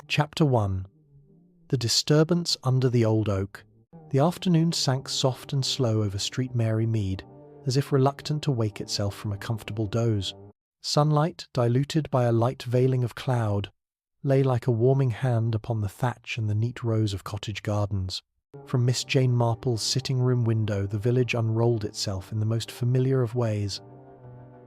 Chapter 1. The Disturbance Under the Old Oak. The afternoon sank soft and slow over Street Mary Mead, as if reluctant to wake itself from a comfortable doze. Sunlight, diluted by a light veiling of cloud, lay like a warming hand upon the thatch and the neat rows of cottage gardens. From Miss Jane Marple's sitting-room window the village unrolled itself in the most familiar of ways.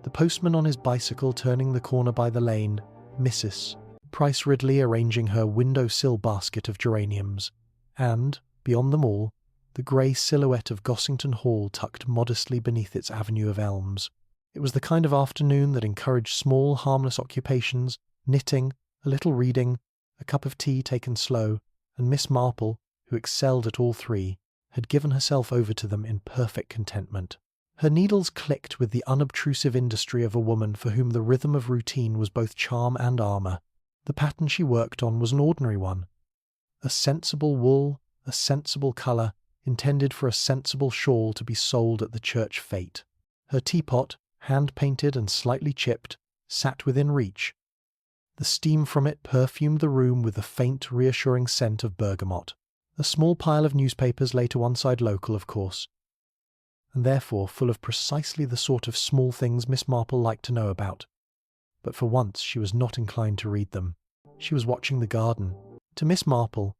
The postman on his bicycle turning the corner by the lane, Mrs. Price Ridley arranging her window-sill basket of geraniums, and, beyond them all, the grey silhouette of Gossington Hall tucked modestly beneath its avenue of elms. It was the kind of afternoon that encouraged small, harmless occupations, knitting, a little reading, a cup of tea taken slow, and Miss Marple, who excelled at all three, had given herself over to them in perfect contentment. Her needles clicked with the unobtrusive industry of a woman for whom the rhythm of routine was both charm and armour. The pattern she worked on was an ordinary one. A sensible wool, a sensible colour, intended for a sensible shawl to be sold at the church fete. Her teapot, hand-painted and slightly chipped, sat within reach. The steam from it perfumed the room with the faint, reassuring scent of bergamot. A small pile of newspapers lay to one side, local, of course, and therefore full of precisely the sort of small things Miss Marple liked to know about. But for once she was not inclined to read them. She was watching the garden. To Miss Marple,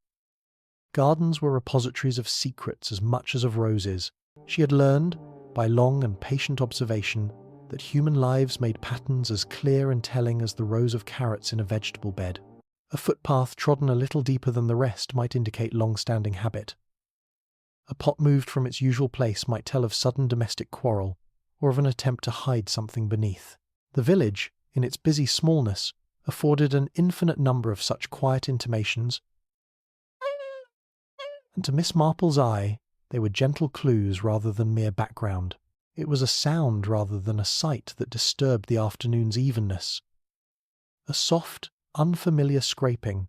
gardens were repositories of secrets as much as of roses. She had learned, by long and patient observation, that human lives made patterns as clear and telling as the rows of carrots in a vegetable bed. A footpath trodden a little deeper than the rest might indicate long-standing habit. A pot moved from its usual place might tell of sudden domestic quarrel, or of an attempt to hide something beneath. The village, in its busy smallness, afforded an infinite number of such quiet intimations, and to Miss Marple's eye they were gentle clues rather than mere background. It was a sound rather than a sight that disturbed the afternoon's evenness. A soft, unfamiliar scraping,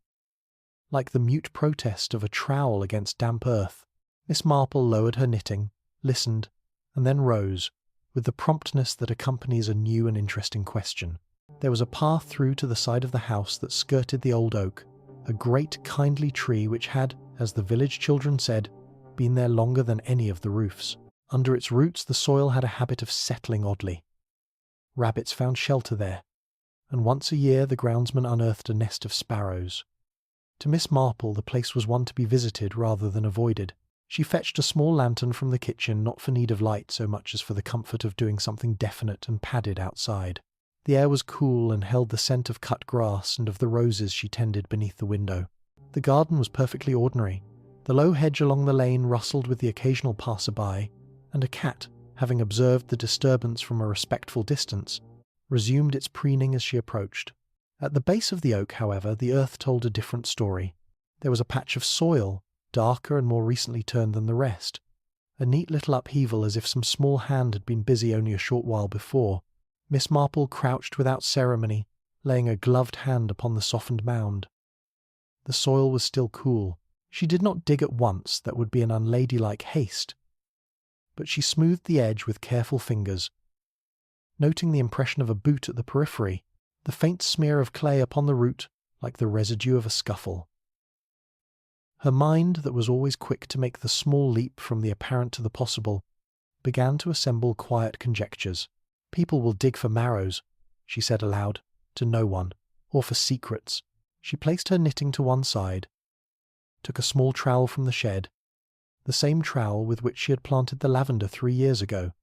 like the mute protest of a trowel against damp earth. Miss Marple lowered her knitting, listened, and then rose, with the promptness that accompanies a new and interesting question. There was a path through to the side of the house that skirted the old oak, a great kindly tree which had, as the village children said, been there longer than any of the roofs. Under its roots the soil had a habit of settling oddly. Rabbits found shelter there, and once a year the groundsman unearthed a nest of sparrows. To Miss Marple the place was one to be visited rather than avoided. She fetched a small lantern from the kitchen, not for need of light so much as for the comfort of doing something definite, and padded outside. The air was cool and held the scent of cut grass and of the roses she tended beneath the window. The garden was perfectly ordinary. The low hedge along the lane rustled with the occasional passer-by, and a cat, having observed the disturbance from a respectful distance, resumed its preening as she approached. At the base of the oak, however, the earth told a different story. There was a patch of soil, darker and more recently turned than the rest, a neat little upheaval as if some small hand had been busy only a short while before. Miss Marple crouched without ceremony, laying a gloved hand upon the softened mound. The soil was still cool. She did not dig at once, that would be an unladylike haste, but she smoothed the edge with careful fingers, noting the impression of a boot at the periphery, the faint smear of clay upon the root like the residue of a scuffle. Her mind, that was always quick to make the small leap from the apparent to the possible, began to assemble quiet conjectures. People will dig for marrows, she said aloud, to no one, or for secrets. She placed her knitting to one side, took a small trowel from the shed, the same trowel with which she had planted the lavender 3 years ago,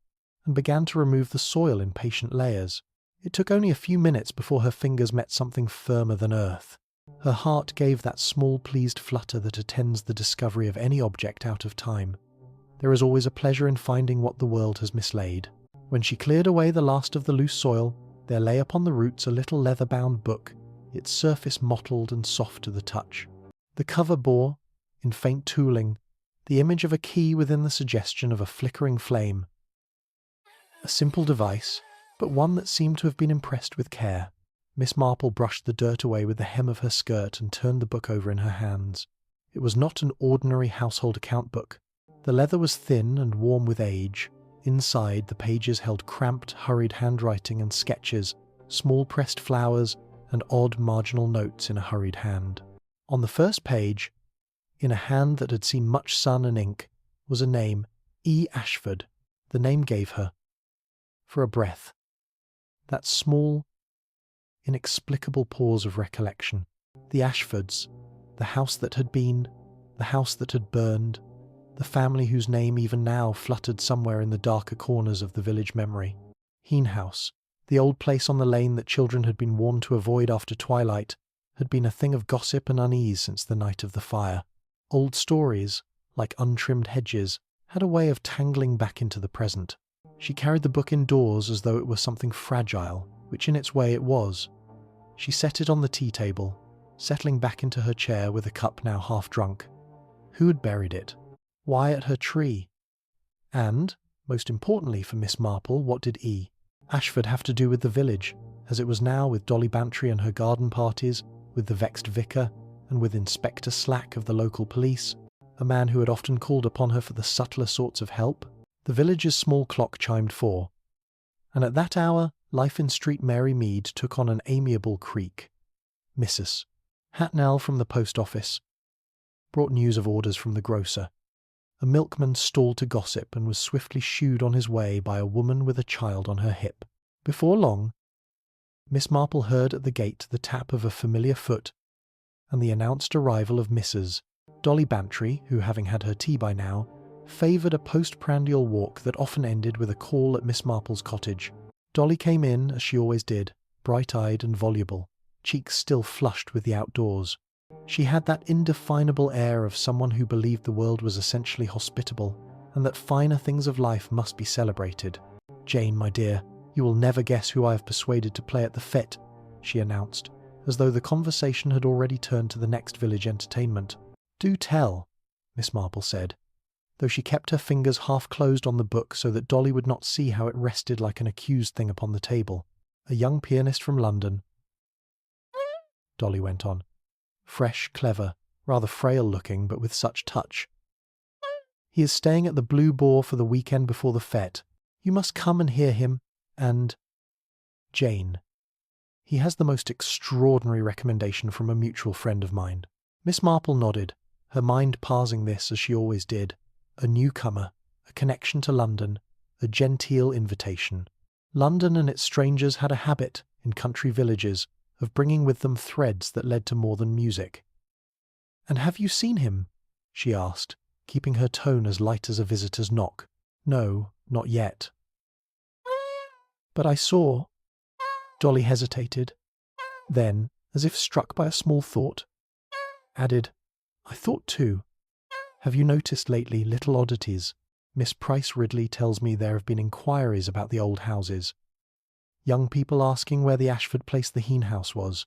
and began to remove the soil in patient layers. It took only a few minutes before her fingers met something firmer than earth. Her heart gave that small pleased flutter that attends the discovery of any object out of time. There is always a pleasure in finding what the world has mislaid. When she cleared away the last of the loose soil, there lay upon the roots a little leather-bound book, its surface mottled and soft to the touch. The cover bore, in faint tooling, the image of a key within the suggestion of a flickering flame. A simple device, but one that seemed to have been impressed with care. Miss Marple brushed the dirt away with the hem of her skirt and turned the book over in her hands. It was not an ordinary household account book. The leather was thin and warm with age. Inside, the pages held cramped, hurried handwriting and sketches, small pressed flowers, and odd marginal notes in a hurried hand. On the first page, in a hand that had seen much sun and ink, was a name, E. Ashford. The name gave her, for a breath, that small, inexplicable pause of recollection. The Ashfords, the house that had been, the house that had burned, the family whose name even now fluttered somewhere in the darker corners of the village memory. Heen House, the old place on the lane that children had been warned to avoid after twilight, had been a thing of gossip and unease since the night of the fire. Old stories, like untrimmed hedges, had a way of tangling back into the present. She carried the book indoors as though it were something fragile, which in its way it was. She set it on the tea table, settling back into her chair with a cup now half drunk. Who had buried it? Why at her tree? And, most importantly for Miss Marple, what did E. Ashford have to do with the village, as it was now, with Dolly Bantry and her garden parties, with the vexed vicar, and with Inspector Slack of the local police, a man who had often called upon her for the subtler sorts of help? The village's small clock chimed 4, and at that hour life in Street Mary Mead took on an amiable creak. Mrs. Hatnell from the post office brought news of orders from the grocer. A milkman stalled to gossip and was swiftly shooed on his way by a woman with a child on her hip. Before long, Miss Marple heard at the gate the tap of a familiar foot and the announced arrival of Mrs. Dolly Bantry, who, having had her tea by now, favoured a postprandial walk that often ended with a call at Miss Marple's cottage. Dolly came in, as she always did, bright-eyed and voluble, cheeks still flushed with the outdoors. She had that indefinable air of someone who believed the world was essentially hospitable, and that finer things of life must be celebrated. "Jane, my dear, you will never guess who I have persuaded to play at the fete," she announced, as though the conversation had already turned to the next village entertainment. "Do tell," Miss Marple said, though she kept her fingers half closed on the book so that Dolly would not see how it rested like an accused thing upon the table. "A young pianist from London," Dolly went on. "Fresh, clever, rather frail-looking, but with such touch. He is staying at the Blue Boar for the weekend before the fete. You must come and hear him, and... Jane. He has the most extraordinary recommendation from a mutual friend of mine." Miss Marple nodded, her mind parsing this as she always did. A newcomer, a connection to London, a genteel invitation. London and its strangers had a habit, in country villages, of bringing with them threads that led to more than music. "And have you seen him?" she asked, keeping her tone as light as a visitor's knock. "No, not yet." "But I saw..." Dolly hesitated. Then, as if struck by a small thought, added, "I thought too. Have you noticed lately little oddities? Miss Price Ridley tells me there have been inquiries about the old houses. Young people asking where the Ashford place the Heen House was.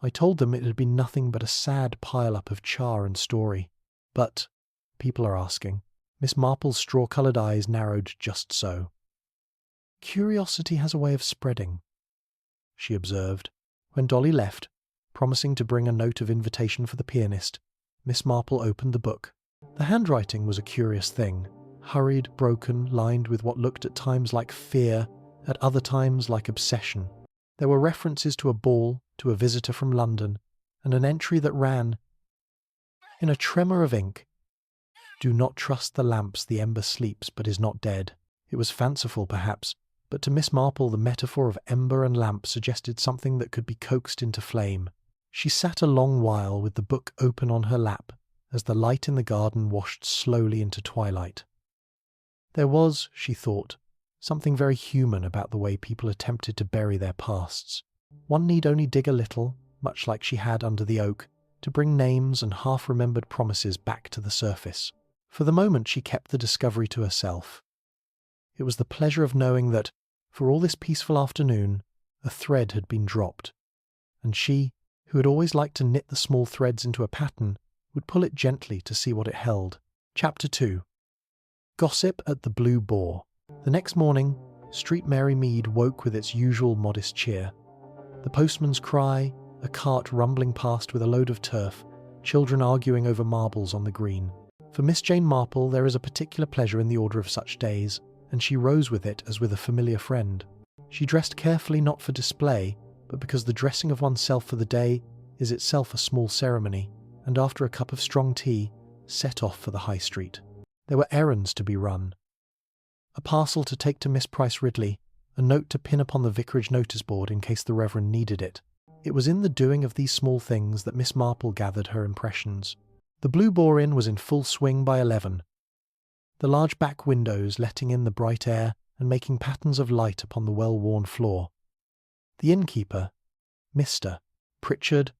I told them it had been nothing but a sad pile-up of char and story. But people are asking." Miss Marple's straw-coloured eyes narrowed just so. "Curiosity has a way of spreading," she observed. When Dolly left, promising to bring a note of invitation for the pianist, Miss Marple opened the book. The handwriting was a curious thing, hurried, broken, lined with what looked at times like fear, at other times like obsession. There were references to a ball, to a visitor from London, and an entry that ran, in a tremor of ink, "Do not trust the lamps, the ember sleeps but is not dead." It was fanciful, perhaps, but to Miss Marple the metaphor of ember and lamp suggested something that could be coaxed into flame. She sat a long while with the book open on her lap, as the light in the garden washed slowly into twilight. There was, she thought, something very human about the way people attempted to bury their pasts. One need only dig a little, much like she had under the oak, to bring names and half-remembered promises back to the surface. For the moment she kept the discovery to herself. It was the pleasure of knowing that, for all this peaceful afternoon, a thread had been dropped, and she, who had always liked to knit the small threads into a pattern, would pull it gently to see what it held. Chapter 2. Gossip at the Blue Boar. The next morning, Street Mary Mead woke with its usual modest cheer. The postman's cry, a cart rumbling past with a load of turf, children arguing over marbles on the green. For Miss Jane Marple there is a particular pleasure in the order of such days, and she rose with it as with a familiar friend. She dressed carefully not for display, but because the dressing of oneself for the day is itself a small ceremony, and after a cup of strong tea, set off for the high street. There were errands to be run. A parcel to take to Miss Price Ridley, a note to pin upon the vicarage notice board in case the Reverend needed it. It was in the doing of these small things that Miss Marple gathered her impressions. The Blue Boar Inn was in full swing by 11. The large back windows letting in the bright air and making patterns of light upon the well-worn floor. The innkeeper, Mr. Pritchard,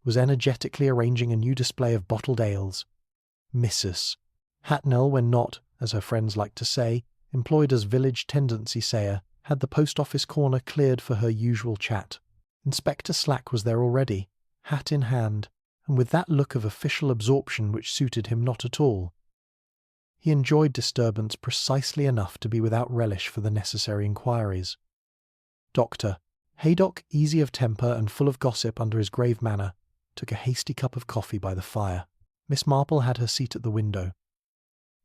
was energetically arranging a new display of bottled ales. Mrs. Hatnell, when not, as her friends liked to say, employed as village tendency sayer, had the post office corner cleared for her usual chat. Inspector Slack was there already, hat in hand, and with that look of official absorption which suited him not at all. He enjoyed disturbance precisely enough to be without relish for the necessary inquiries. Dr. Haydock, easy of temper and full of gossip under his grave manner, took a hasty cup of coffee by the fire. Miss Marple had her seat at the window,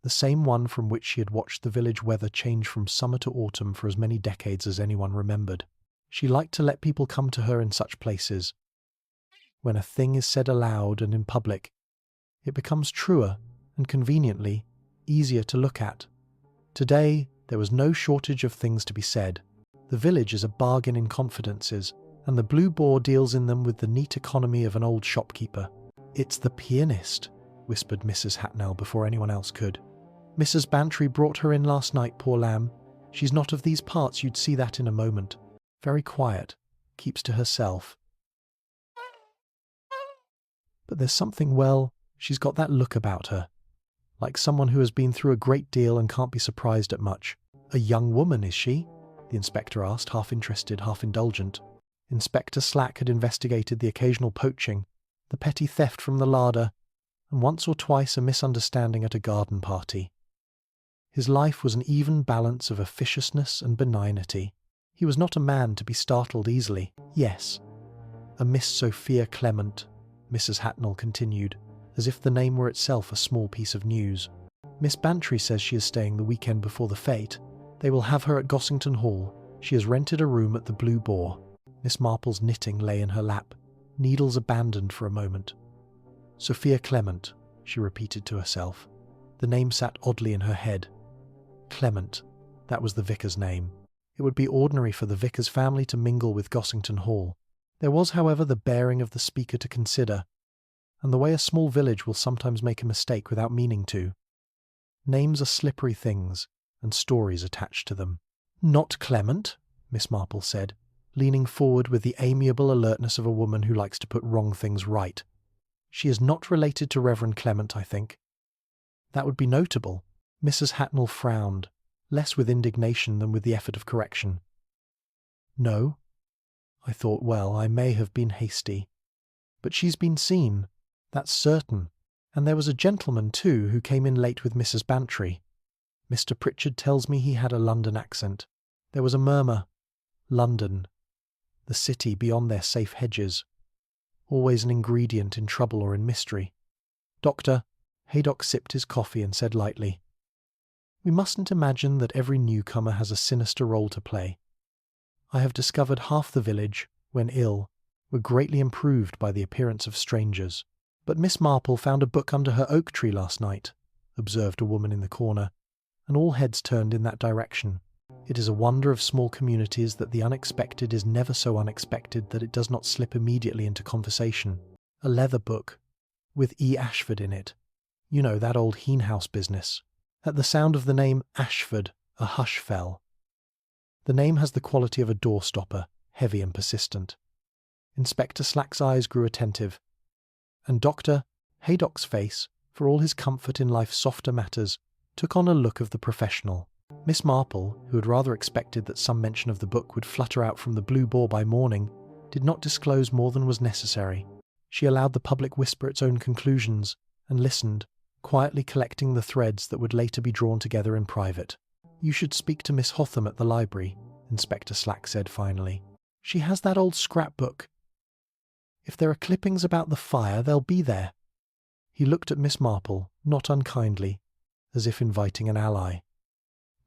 the same one from which she had watched the village weather change from summer to autumn for as many decades as anyone remembered. She liked to let people come to her in such places. When a thing is said aloud and in public, it becomes truer and conveniently easier to look at. Today, there was no shortage of things to be said. The village is a bargain in confidences, and the Blue Boar deals in them with the neat economy of an old shopkeeper. "It's the pianist," whispered Mrs. Hatnell before anyone else could. "Mrs. Bantry brought her in last night, poor lamb. She's not of these parts, you'd see that in a moment. Very quiet, keeps to herself. But there's something, well, she's got that look about her, like someone who has been through a great deal and can't be surprised at much." "A young woman, is she?" the inspector asked, half interested, half indulgent. Inspector Slack had investigated the occasional poaching, the petty theft from the larder, and once or twice a misunderstanding at a garden party. His life was an even balance of officiousness and benignity. He was not a man to be startled easily. "Yes, a Miss Sophia Clement," Mrs. Hatnell continued, as if the name were itself a small piece of news. "Miss Bantry says she is staying the weekend before the fete. They will have her at Gossington Hall. She has rented a room at the Blue Boar." Miss Marple's knitting lay in her lap, needles abandoned for a moment. "Sophia Clement," she repeated to herself. The name sat oddly in her head. Clement, that was the vicar's name. It would be ordinary for the vicar's family to mingle with Gossington Hall. There was, however, the bearing of the speaker to consider, and the way a small village will sometimes make a mistake without meaning to. Names are slippery things, and stories attached to them. "Not Clement," Miss Marple said, leaning forward with the amiable alertness of a woman who likes to put wrong things right. "She is not related to Reverend Clement, I think." "That would be notable." Mrs. Hatnell frowned, less with indignation than with the effort of correction. "No. I thought, well, I may have been hasty. But she's been seen, that's certain. And there was a gentleman, too, who came in late with Mrs. Bantry. Mr. Pritchard tells me he had a London accent." There was a murmur. London, the city beyond their safe hedges, always an ingredient in trouble or in mystery. Dr. Haydock sipped his coffee and said lightly, "We mustn't imagine that every newcomer has a sinister role to play. I have discovered half the village, when ill, were greatly improved by the appearance of strangers." "But Miss Marple found a book under her oak tree last night," observed a woman in the corner, and all heads turned in that direction. It is a wonder of small communities that the unexpected is never so unexpected that it does not slip immediately into conversation. A leather book, with E. Ashford in it. You know, that old Heenhouse business. At the sound of the name Ashford, a hush fell. The name has the quality of a door-stopper, heavy and persistent. Inspector Slack's eyes grew attentive, and Dr. Haydock's face, for all his comfort in life's softer matters, took on a look of the professional. Miss Marple, who had rather expected that some mention of the book would flutter out from the Blue Boar by morning, did not disclose more than was necessary. She allowed the public whisper its own conclusions, and listened, quietly collecting the threads that would later be drawn together in private. "You should speak to Miss Hotham at the library," Inspector Slack said finally. "She has that old scrapbook. If there are clippings about the fire, they'll be there." He looked at Miss Marple, not unkindly, as if inviting an ally.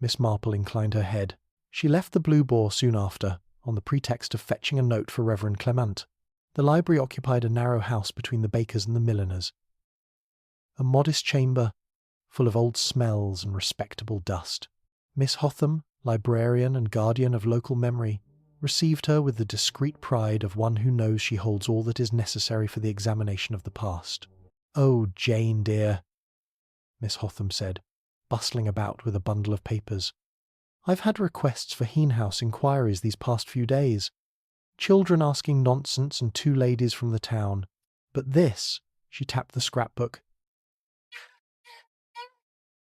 Miss Marple inclined her head. She left the Blue Boar soon after, on the pretext of fetching a note for Reverend Clement. The library occupied a narrow house between the baker's and the milliner's. A modest chamber full of old smells and respectable dust. Miss Hotham, librarian and guardian of local memory, received her with the discreet pride of one who knows she holds all that is necessary for the examination of the past. "Oh, Jane, dear," Miss Hotham said, bustling about with a bundle of papers. "I've had requests for Heenhouse inquiries these past few days. Children asking nonsense and 2 ladies from the town. But this," she tapped the scrapbook,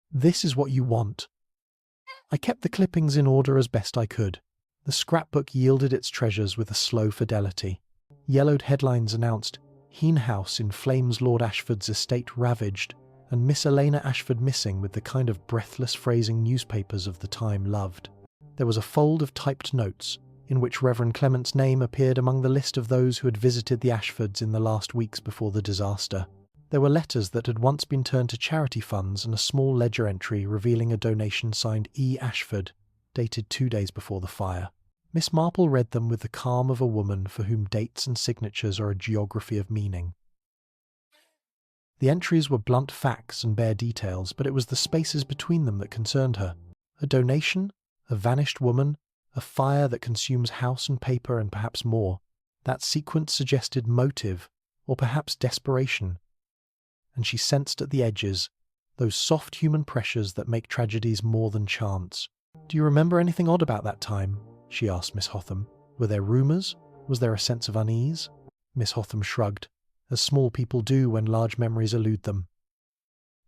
"this is what you want." I kept the clippings in order as best I could. The scrapbook yielded its treasures with a slow fidelity. Yellowed headlines announced, "Heenhouse in flames, Lord Ashford's estate ravaged," and Miss Elena Ashford missing, with the kind of breathless phrasing newspapers of the time loved. There was a fold of typed notes, in which Reverend Clement's name appeared among the list of those who had visited the Ashfords in the last weeks before the disaster. There were letters that had once been turned to charity funds and a small ledger entry revealing a donation signed E. Ashford, dated 2 days before the fire. Miss Marple read them with the calm of a woman for whom dates and signatures are a geography of meaning. The entries were blunt facts and bare details, but it was the spaces between them that concerned her. A donation, a vanished woman, a fire that consumes house and paper and perhaps more. That sequence suggested motive, or perhaps desperation. And she sensed at the edges those soft human pressures that make tragedies more than chance. "Do you remember anything odd about that time?" she asked Miss Hotham. "Were there rumours? Was there a sense of unease?" Miss Hotham shrugged, as small people do when large memories elude them.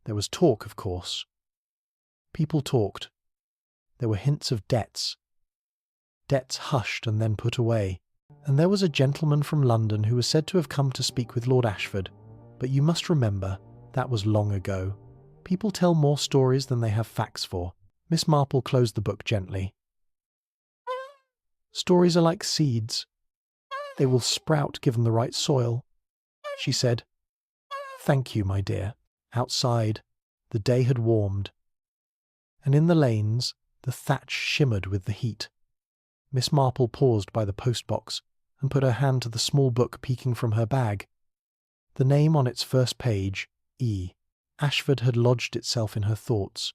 "There was talk, of course. People talked. There were hints of debts. Debts hushed and then put away. And there was a gentleman from London who was said to have come to speak with Lord Ashford. But you must remember, that was long ago. People tell more stories than they have facts for." Miss Marple closed the book gently. "Stories are like seeds. They will sprout given the right soil," she said. "Thank you, my dear." Outside, the day had warmed, and in the lanes the thatch shimmered with the heat. Miss Marple paused by the post-box and put her hand to the small book peeking from her bag. The name on its first page, E. Ashford, had lodged itself in her thoughts.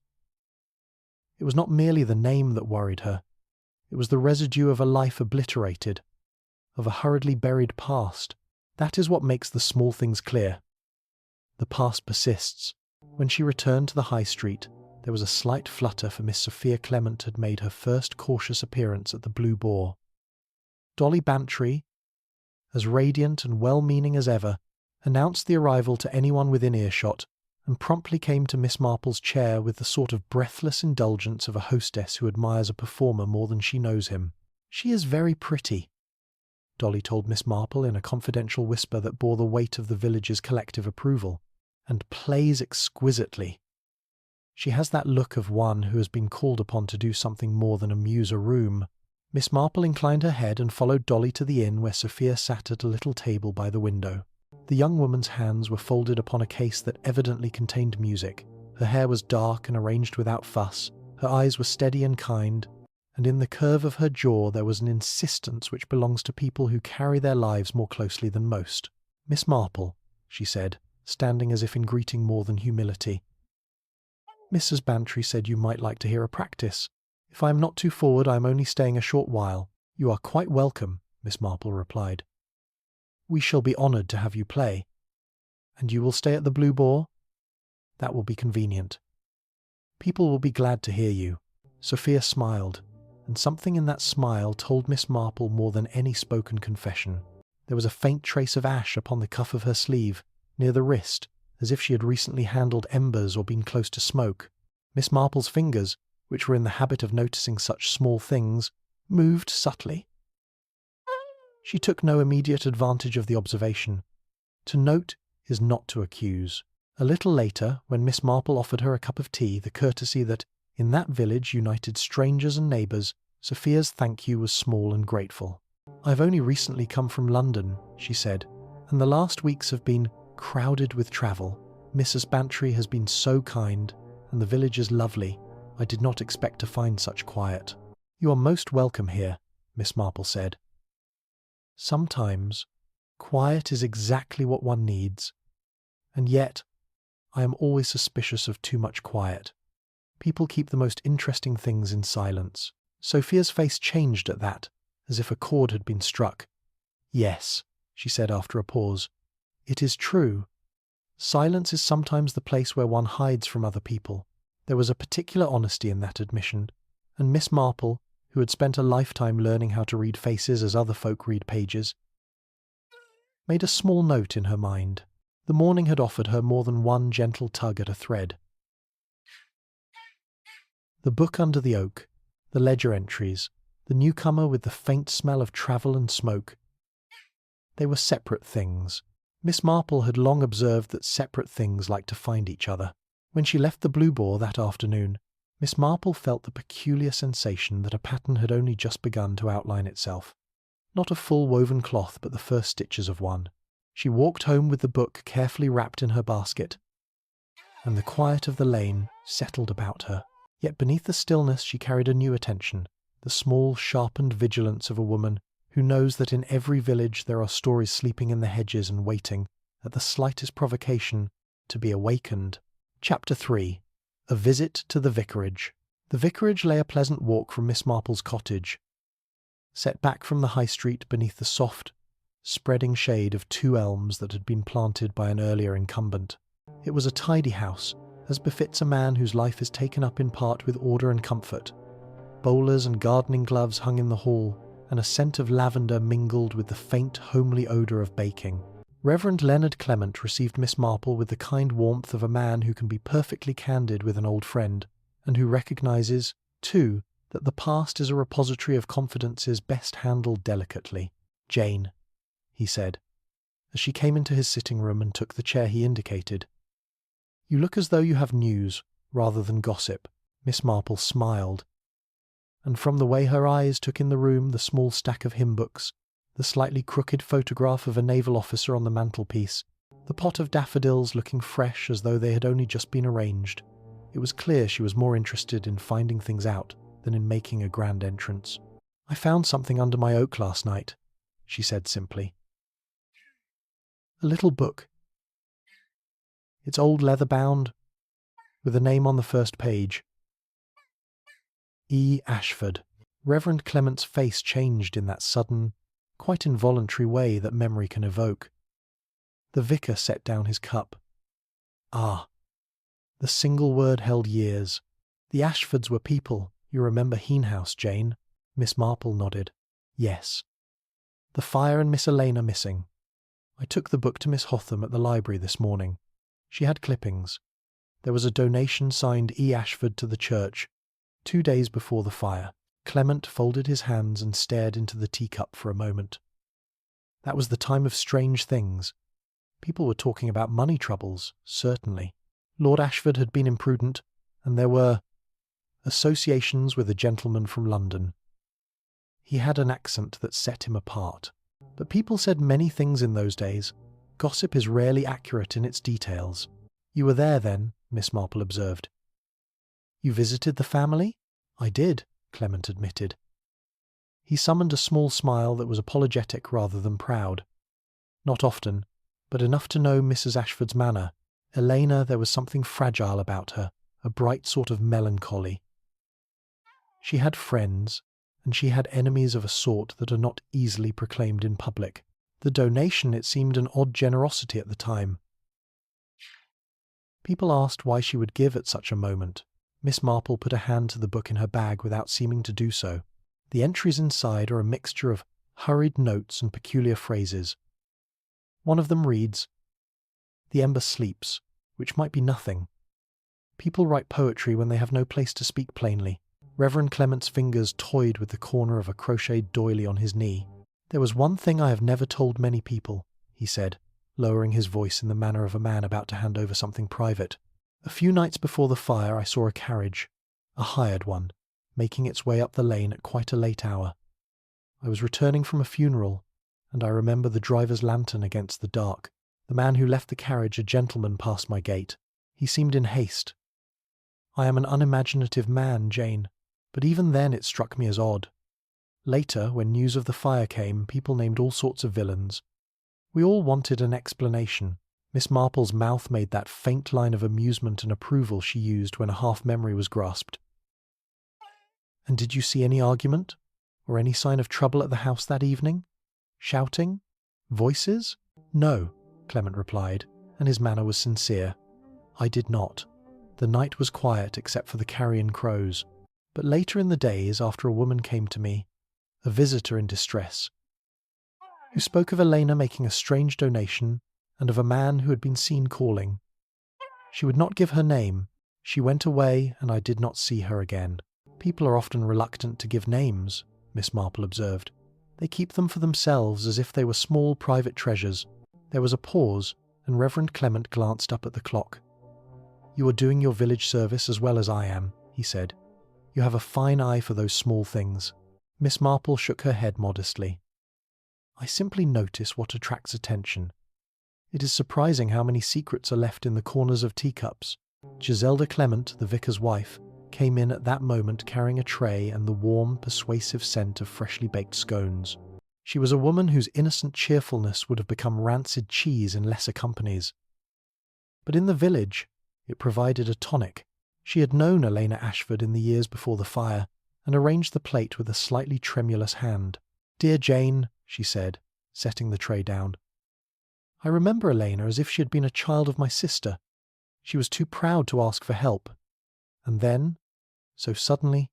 It was not merely the name that worried her. It was the residue of a life obliterated, of a hurriedly buried past. That is what makes the small things clear. The past persists. When she returned to the High Street, there was a slight flutter, for Miss Sophia Clement had made her first cautious appearance at the Blue Boar. Dolly Bantry, as radiant and well-meaning as ever, announced the arrival to anyone within earshot, and promptly came to Miss Marple's chair with the sort of breathless indulgence of a hostess who admires a performer more than she knows him. "She is very pretty," Dolly told Miss Marple in a confidential whisper that bore the weight of the village's collective approval, "and plays exquisitely. She has that look of one who has been called upon to do something more than amuse a room." Miss Marple inclined her head and followed Dolly to the inn, where Sophia sat at a little table by the window. The young woman's hands were folded upon a case that evidently contained music. Her hair was dark and arranged without fuss, her eyes were steady and kind, and in the curve of her jaw there was an insistence which belongs to people who carry their lives more closely than most. "Miss Marple," she said, standing as if in greeting more than humility, "Mrs. Bantry said you might like to hear a practice. If I am not too forward, I am only staying a short while." "You are quite welcome," Miss Marple replied. "We shall be honoured to have you play." "And you will stay at the Blue Boar?" "That will be convenient. People will be glad to hear you." Sophia smiled, and something in that smile told Miss Marple more than any spoken confession. There was a faint trace of ash upon the cuff of her sleeve, near the wrist, as if she had recently handled embers or been close to smoke. Miss Marple's fingers, which were in the habit of noticing such small things, moved subtly. She took no immediate advantage of the observation. To note is not to accuse. A little later, when Miss Marple offered her a cup of tea, the courtesy that, in that village, united strangers and neighbours, Sophia's thank you was small and grateful. "I've only recently come from London," she said, "and the last weeks have been crowded with travel. Mrs. Bantry has been so kind, and the village is lovely. I did not expect to find such quiet." "You are most welcome here," Miss Marple said. "Sometimes Quiet is exactly what one needs. And yet, I am always suspicious of too much quiet. People keep the most interesting things in silence. Sophia's face changed at that, as if a chord had been struck. Yes, she said after a pause. It is true. Silence is sometimes the place where one hides from other people. There was a particular honesty in that admission, and Miss Marple, who had spent a lifetime learning how to read faces as other folk read pages, made a small note in her mind. The morning had offered her more than one gentle tug at a thread. The book under the oak, the ledger entries, the newcomer with the faint smell of travel and smoke. They were separate things. Miss Marple had long observed that separate things like to find each other. When she left the Blue Boar that afternoon, Miss Marple felt the peculiar sensation that a pattern had only just begun to outline itself. Not a full woven cloth, but the first stitches of one. She walked home with the book carefully wrapped in her basket, and the quiet of the lane settled about her. Yet beneath the stillness she carried a new attention, the small, sharpened vigilance of a woman who knows that in every village there are stories sleeping in the hedges and waiting, at the slightest provocation, to be awakened. Chapter 3. A Visit to the Vicarage. The vicarage lay a pleasant walk from Miss Marple's cottage, set back from the high street beneath the soft, spreading shade of 2 elms that had been planted by an earlier incumbent. It was a tidy house, as befits a man whose life is taken up in part with order and comfort. Bowlers and gardening gloves hung in the hall, and a scent of lavender mingled with the faint, homely odour of baking. Reverend Leonard Clement received Miss Marple with the kind warmth of a man who can be perfectly candid with an old friend, and who recognises, too, that the past is a repository of confidences best handled delicately. "Jane," he said, as she came into his sitting room and took the chair he indicated. "You look as though you have news, rather than gossip." Miss Marple smiled, and from the way her eyes took in the room the small stack of hymn books, the slightly crooked photograph of a naval officer on the mantelpiece, the pot of daffodils looking fresh as though they had only just been arranged, it was clear she was more interested in finding things out than in making a grand entrance. "I found something under my oak last night," she said simply. "A little book. It's old leather-bound, with a name on the first page. E. Ashford." Reverend Clement's face changed in that sudden, quite involuntary way that memory can evoke. The vicar set down his cup. "Ah, the single word held years. The Ashfords were people. You remember Heenhouse, Jane?" Miss Marple nodded. "Yes. The fire and Miss Elena missing. I took the book to Miss Hotham at the library this morning. She had clippings. There was a donation signed E. Ashford to the church, 2 days before the fire." Clement folded his hands and stared into the teacup for a moment. That was the time of strange things. People were talking about money troubles, certainly. Lord Ashford had been imprudent, and there were associations with a gentleman from London. He had an accent that set him apart. But people said many things in those days. Gossip is rarely accurate in its details. "You were there then," Miss Marple observed. "You visited the family?" "I did," Clement admitted. He summoned a small smile that was apologetic rather than proud. Not often, but enough to know Mrs. Ashford's manner. Elena, there was something fragile about her, a bright sort of melancholy. She had friends, and she had enemies of a sort that are not easily proclaimed in public. The donation, it seemed an odd generosity at the time. People asked why she would give at such a moment. Miss Marple put a hand to the book in her bag without seeming to do so. The entries inside are a mixture of hurried notes and peculiar phrases. One of them reads, "The ember sleeps," which might be nothing. People write poetry when they have no place to speak plainly. Reverend Clement's fingers toyed with the corner of a crocheted doily on his knee. "There was one thing I have never told many people," he said, lowering his voice in the manner of a man about to hand over something private. "A few nights before the fire I saw a carriage, a hired one, making its way up the lane at quite a late hour. I was returning from a funeral, and I remember the driver's lantern against the dark. The man who left the carriage, a gentleman, passed my gate. He seemed in haste. I am an unimaginative man, Jane, but even then it struck me as odd. Later, when news of the fire came, people named all sorts of villains. We all wanted an explanation. Miss Marple's mouth made that faint line of amusement and approval she used when a half-memory was grasped. "And did you see any argument? Or any sign of trouble at the house that evening? Shouting? Voices?" "No," Clement replied, and his manner was sincere. "I did not. The night was quiet except for the carrion crows. But later in the days, after a woman came to me, a visitor in distress, who spoke of Elena making a strange donation and of a man who had been seen calling. She would not give her name. She went away, and I did not see her again." "People are often reluctant to give names," Miss Marple observed. "They keep them for themselves as if they were small private treasures." There was a pause, and Reverend Clement glanced up at the clock. "You are doing your village service as well as I am," he said. "You have a fine eye for those small things." Miss Marple shook her head modestly. "I simply notice what attracts attention. It is surprising how many secrets are left in the corners of teacups." Giselda Clement, the vicar's wife, came in at that moment carrying a tray and the warm, persuasive scent of freshly baked scones. She was a woman whose innocent cheerfulness would have become rancid cheese in lesser companies. But in the village, it provided a tonic. She had known Elena Ashford in the years before the fire, and arranged the plate with a slightly tremulous hand. "Dear Jane," she said, setting the tray down. "I remember Elena as if she had been a child of my sister. She was too proud to ask for help. And then, so suddenly,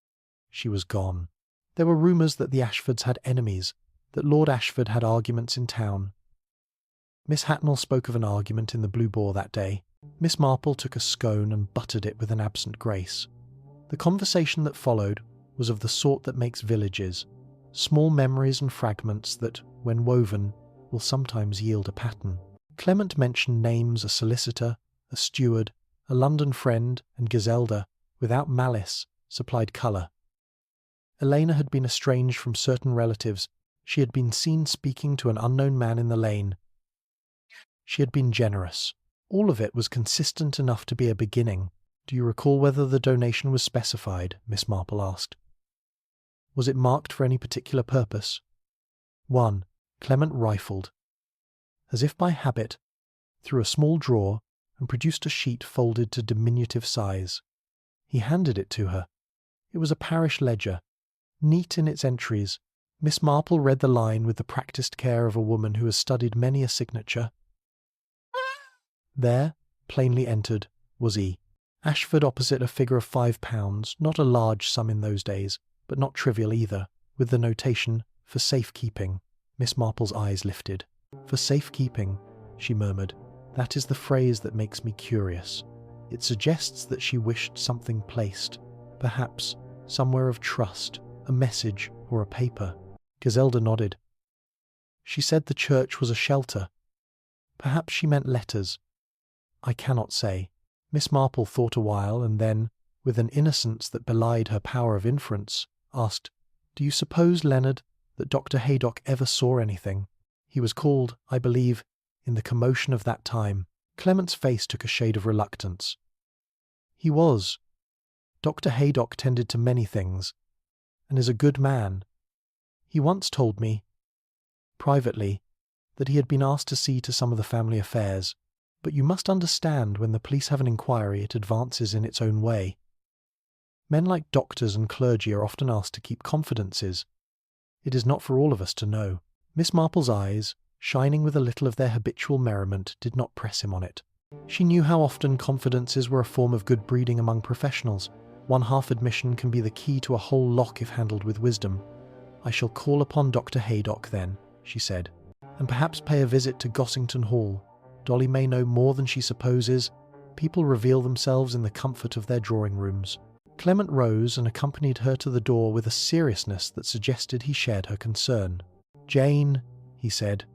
she was gone. There were rumours that the Ashfords had enemies, that Lord Ashford had arguments in town. Miss Hatnell spoke of an argument in the Blue Boar that day. Miss Marple took a scone and buttered it with an absent grace. The conversation that followed was of the sort that makes villages, small memories and fragments that, when woven, will sometimes yield a pattern. Clement mentioned names: a solicitor, a steward, a London friend, and Giselda, without malice, supplied colour. Elena had been estranged from certain relatives. She had been seen speaking to an unknown man in the lane. She had been generous. All of it was consistent enough to be a beginning. "Do you recall whether the donation was specified?" Miss Marple asked. "Was it marked for any particular purpose?" "1. Clement rifled, as if by habit, through a small drawer and produced a sheet folded to diminutive size. He handed it to her. It was a parish ledger, neat in its entries. Miss Marple read the line with the practised care of a woman who has studied many a signature. There, plainly entered, was E. Ashford opposite a figure of £5, not a large sum in those days, but not trivial either, with the notation, "For safekeeping." Miss Marple's eyes lifted. "For safekeeping," she murmured. "That is the phrase that makes me curious. It suggests that she wished something placed, perhaps somewhere of trust, a message or a paper." Giselda nodded. "She said the church was a shelter. Perhaps she meant letters. I cannot say." Miss Marple thought a while, and then, with an innocence that belied her power of inference, asked, "Do you suppose, Leonard, that Dr. Haydock ever saw anything? He was called, I believe, in the commotion of that time." Clement's face took a shade of reluctance. "He was. Dr. Haydock tended to many things, and is a good man. He once told me, privately, that he had been asked to see to some of the family affairs. But you must understand, when the police have an inquiry, it advances in its own way. Men like doctors and clergy are often asked to keep confidences. It is not for all of us to know." Miss Marple's eyes, shining with a little of their habitual merriment, did not press him on it. She knew how often confidences were a form of good breeding among professionals. One half admission can be the key to a whole lock if handled with wisdom. "I shall call upon Dr. Haydock then," she said, "and perhaps pay a visit to Gossington Hall. Dolly may know more than she supposes. People reveal themselves in the comfort of their drawing rooms." Clement rose and accompanied her to the door with a seriousness that suggested he shared her concern. "Jane," he said,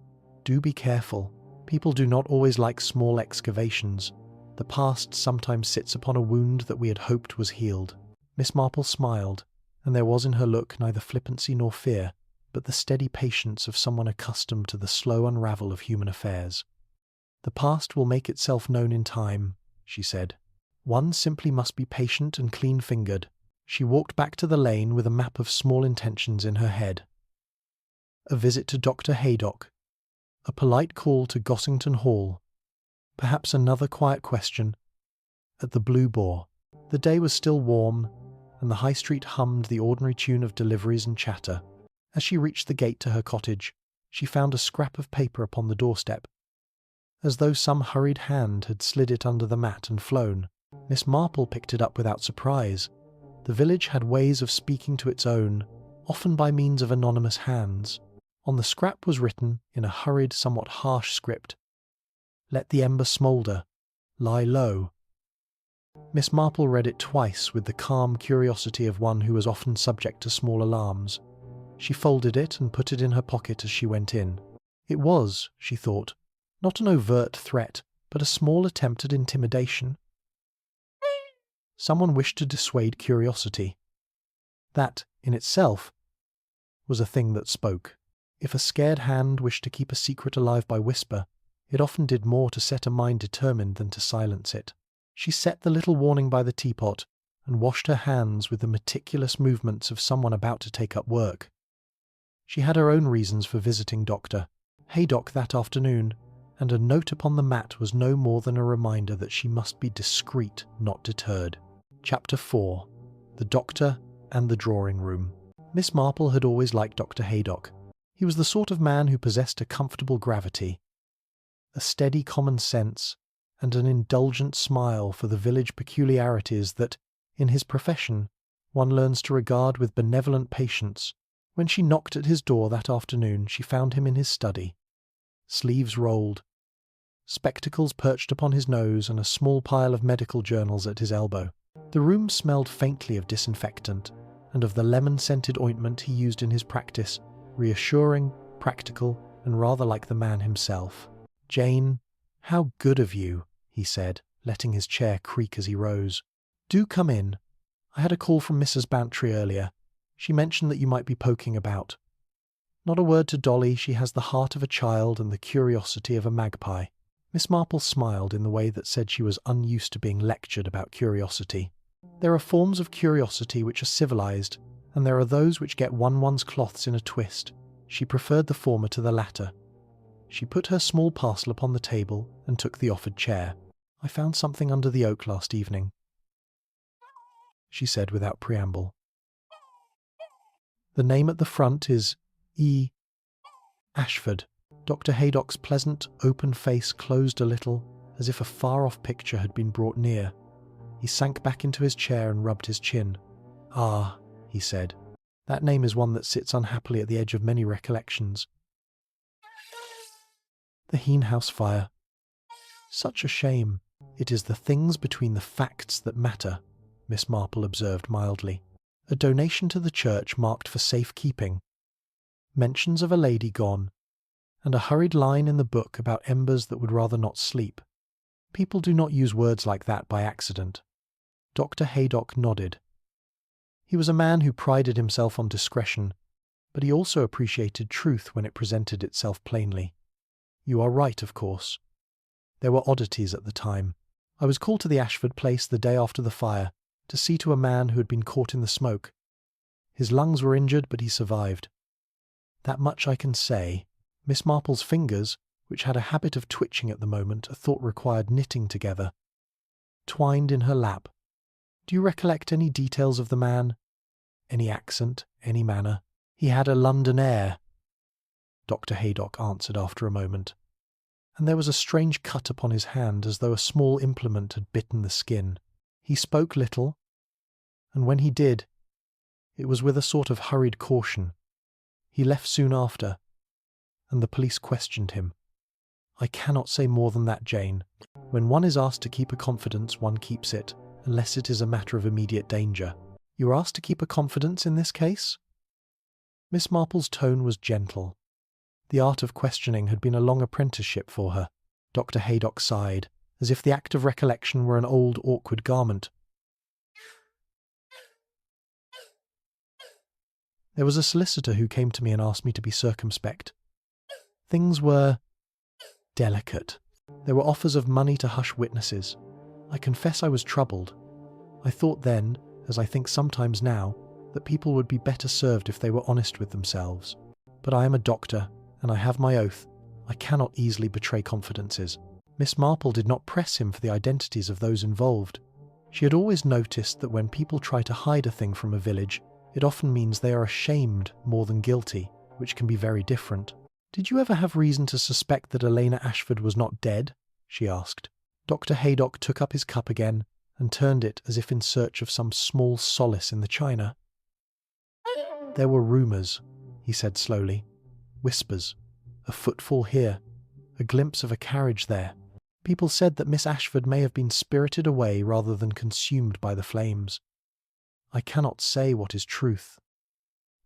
"do be careful. People do not always like small excavations. The past sometimes sits upon a wound that we had hoped was healed." Miss Marple smiled, and there was in her look neither flippancy nor fear, but the steady patience of someone accustomed to the slow unravel of human affairs. "The past will make itself known in time," she said. "One simply must be patient and clean-fingered." She walked back to the lane with a map of small intentions in her head. A visit to Dr. Haydock, A polite call to Gossington Hall. Perhaps another quiet question. At the Blue Boar. The day was still warm, and the high street hummed the ordinary tune of deliveries and chatter. As she reached the gate to her cottage, she found a scrap of paper upon the doorstep. As though some hurried hand had slid it under the mat and flown, Miss Marple picked it up without surprise. The village had ways of speaking to its own, often by means of anonymous hands. On the scrap was written, in a hurried, somewhat harsh script, "Let the ember smoulder. Lie low." Miss Marple read it twice with the calm curiosity of one who was often subject to small alarms. She folded it and put it in her pocket as she went in. It was, she thought, not an overt threat, but a small attempt at intimidation. Someone wished to dissuade curiosity. That, in itself, was a thing that spoke. If a scared hand wished to keep a secret alive by whisper, it often did more to set a mind determined than to silence it. She set the little warning by the teapot and washed her hands with the meticulous movements of someone about to take up work. She had her own reasons for visiting Dr. Haydock that afternoon, and a note upon the mat was no more than a reminder that she must be discreet, not deterred. Chapter 4. The Doctor and the Drawing Room. Miss Marple had always liked Dr. Haydock. He was the sort of man who possessed a comfortable gravity, a steady common sense, and an indulgent smile for the village peculiarities that, in his profession, one learns to regard with benevolent patience. When she knocked at his door that afternoon, she found him in his study, sleeves rolled, spectacles perched upon his nose, and a small pile of medical journals at his elbow. The room smelled faintly of disinfectant and of the lemon-scented ointment he used in his practice, reassuring, practical, and rather like the man himself. "Jane, how good of you," he said, letting his chair creak as he rose. "Do come in. I had a call from Mrs. Bantry earlier. She mentioned that you might be poking about. Not a word to Dolly. She has the heart of a child and the curiosity of a magpie." Miss Marple smiled in the way that said she was unused to being lectured about curiosity. There are forms of curiosity which are civilized, and there are those which get one's cloths in a twist. She preferred the former to the latter. She put her small parcel upon the table and took the offered chair. "I found something under the oak last evening," she said without preamble. "The name at the front is E. Ashford." Dr. Haydock's pleasant, open face closed a little, as if a far-off picture had been brought near. He sank back into his chair and rubbed his chin. "Ah," he said, "that name is one that sits unhappily at the edge of many recollections. The Heen-house fire. Such a shame. It is the things between the facts that matter," Miss Marple observed mildly. A donation to the church marked for safe keeping. Mentions of a lady gone, and a hurried line in the book about embers that would rather not sleep. People do not use words like that by accident. Dr. Haydock nodded. He was a man who prided himself on discretion, but he also appreciated truth when it presented itself plainly. "You are right, of course. There were oddities at the time. I was called to the Ashford place the day after the fire to see to a man who had been caught in the smoke. His lungs were injured, but he survived. That much I can say." Miss Marple's fingers, which had a habit of twitching at the moment a thought required knitting together, twined in her lap. "Do you recollect any details of the man? Any accent, any manner?" "He had a London air," Dr. Haydock answered after a moment, "and there was a strange cut upon his hand as though a small implement had bitten the skin. He spoke little, and when he did, it was with a sort of hurried caution. He left soon after, and the police questioned him. I cannot say more than that, Jane. When one is asked to keep a confidence, one keeps it, unless it is a matter of immediate danger. You were asked to keep a confidence in this case?" Miss Marple's tone was gentle. The art of questioning had been a long apprenticeship for her. Dr. Haydock sighed, as if the act of recollection were an old, awkward garment. "There was a solicitor who came to me and asked me to be circumspect. Things were delicate. There were offers of money to hush witnesses. I confess I was troubled. I thought then, as I think sometimes now, that people would be better served if they were honest with themselves. But I am a doctor, and I have my oath. I cannot easily betray confidences. Miss Marple did not press him for the identities of those involved. She had always noticed that when people try to hide a thing from a village, it often means they are ashamed more than guilty, which can be very different. "Did you ever have reason to suspect that Elena Ashford was not dead?" she asked. Dr. Haydock took up his cup again and turned it as if in search of some small solace in the china. "There were rumours," he said slowly. "Whispers. A footfall here. A glimpse of a carriage there. People said that Miss Ashford may have been spirited away rather than consumed by the flames. I cannot say what is truth,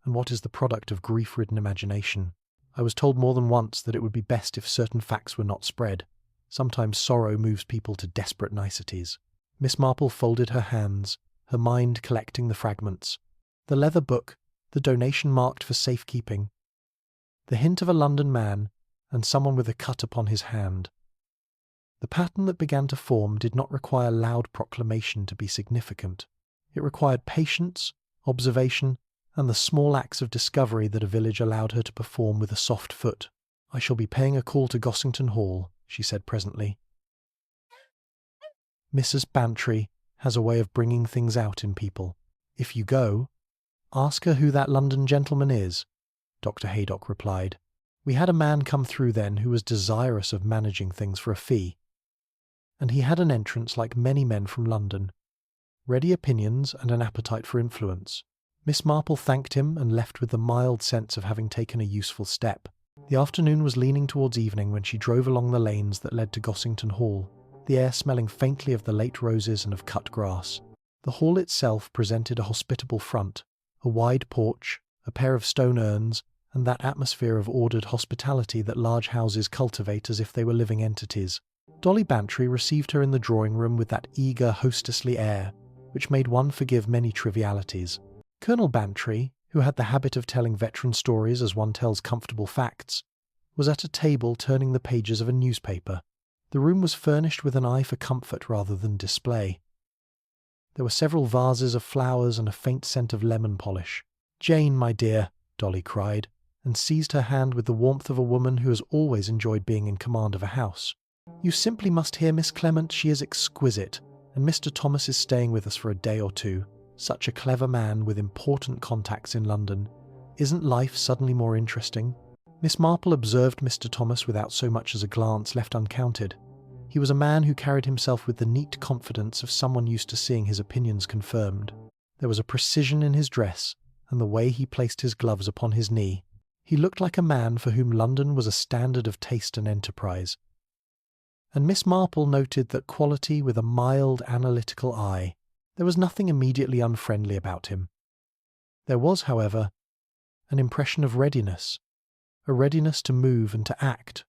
and what is the product of grief-ridden imagination. I was told more than once that it would be best if certain facts were not spread. Sometimes sorrow moves people to desperate niceties." Miss Marple folded her hands, her mind collecting the fragments. The leather book, the donation marked for safekeeping, the hint of a London man, and someone with a cut upon his hand. The pattern that began to form did not require loud proclamation to be significant. It required patience, observation, and the small acts of discovery that a village allowed her to perform with a soft foot. "I shall be paying a call to Gossington Hall," she said presently. "Mrs. Bantry has a way of bringing things out in people. If you go, ask her who that London gentleman is," Dr. Haydock replied. "We had a man come through then who was desirous of managing things for a fee, and he had an entrance like many men from London, ready opinions and an appetite for influence." Miss Marple thanked him and left with the mild sense of having taken a useful step. The afternoon was leaning towards evening when she drove along the lanes that led to Gossington Hall, the air smelling faintly of the late roses and of cut grass. The hall itself presented a hospitable front, a wide porch, a pair of stone urns, and that atmosphere of ordered hospitality that large houses cultivate as if they were living entities. Dolly Bantry received her in the drawing-room with that eager, hostessly air, which made one forgive many trivialities. Colonel Bantry, who had the habit of telling veteran stories as one tells comfortable facts, was at a table turning the pages of a newspaper. The room was furnished with an eye for comfort rather than display. There were several vases of flowers and a faint scent of lemon polish. "Jane, my dear," Dolly cried, and seized her hand with the warmth of a woman who has always enjoyed being in command of a house. "You simply must hear Miss Clement. She is exquisite, and Mr. Thomas is staying with us for a day or two. Such a clever man with important contacts in London. Isn't life suddenly more interesting?" Miss Marple observed Mr. Thomas without so much as a glance left uncounted. He was a man who carried himself with the neat confidence of someone used to seeing his opinions confirmed. There was a precision in his dress, and the way he placed his gloves upon his knee. He looked like a man for whom London was a standard of taste and enterprise. And Miss Marple noted that quality with a mild, analytical eye. There was nothing immediately unfriendly about him. There was, however, an impression of readiness, a readiness to move and to act,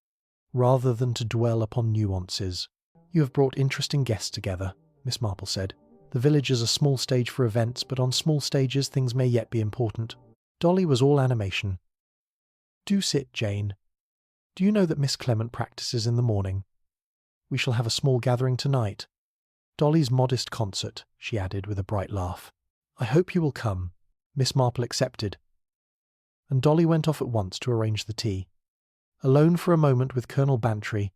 rather than to dwell upon nuances. "You have brought interesting guests together," Miss Marple said. "The village is a small stage for events, but on small stages things may yet be important." Dolly was all animation. "Do sit, Jane. Do you know that Miss Clement practices in the morning? We shall have a small gathering tonight. Dolly's modest concert," she added with a bright laugh. "I hope you will come." Miss Marple accepted, and Dolly went off at once to arrange the tea. Alone for a moment with Colonel Bantry,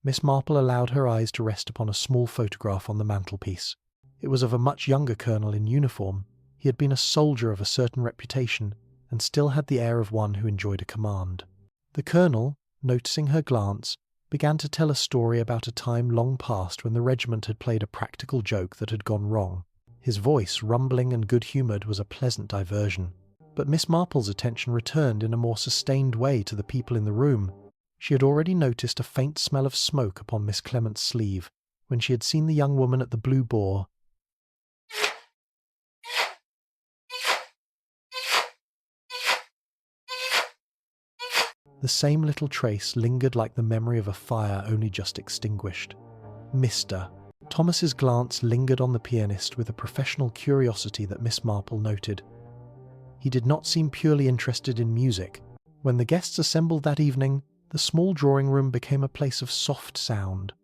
Miss Marple allowed her eyes to rest upon a small photograph on the mantelpiece. It was of a much younger colonel in uniform. He had been a soldier of a certain reputation, and still had the air of one who enjoyed a command. The colonel, noticing her glance, began to tell a story about a time long past when the regiment had played a practical joke that had gone wrong. His voice, rumbling and good-humoured, was a pleasant diversion. But Miss Marple's attention returned in a more sustained way to the people in the room. She had already noticed a faint smell of smoke upon Miss Clement's sleeve, when she had seen the young woman at the Blue Boar. The same little trace lingered like the memory of a fire only just extinguished. Mr. Thomas's glance lingered on the pianist with a professional curiosity that Miss Marple noted. He did not seem purely interested in music. When the guests assembled that evening, the small drawing-room became a place of soft sound.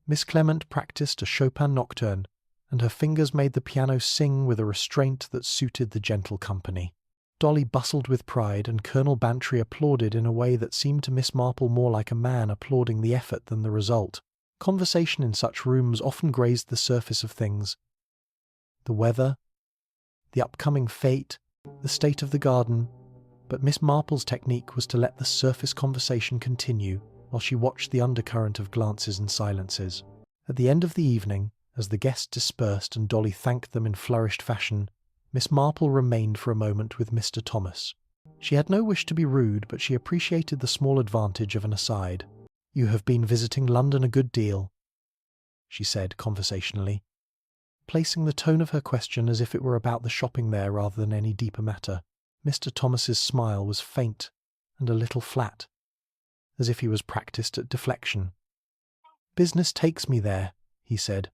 Miss Clement practised a Chopin nocturne, and her fingers made the piano sing with a restraint that suited the gentle company. Dolly bustled with pride, and Colonel Bantry applauded in a way that seemed to Miss Marple more like a man applauding the effort than the result. Conversation in such rooms often grazed the surface of things. The weather, the upcoming fete, the state of the garden, but Miss Marple's technique was to let the surface conversation continue while she watched the undercurrent of glances and silences. At the end of the evening, as the guests dispersed and Dolly thanked them in flourished fashion, Miss Marple remained for a moment with Mr. Thomas. She had no wish to be rude, but she appreciated the small advantage of an aside. "You have been visiting London a good deal," she said conversationally, placing the tone of her question as if it were about the shopping there rather than any deeper matter. Mr. Thomas's smile was faint and a little flat, as if he was practised at deflection. "Business takes me there," he said.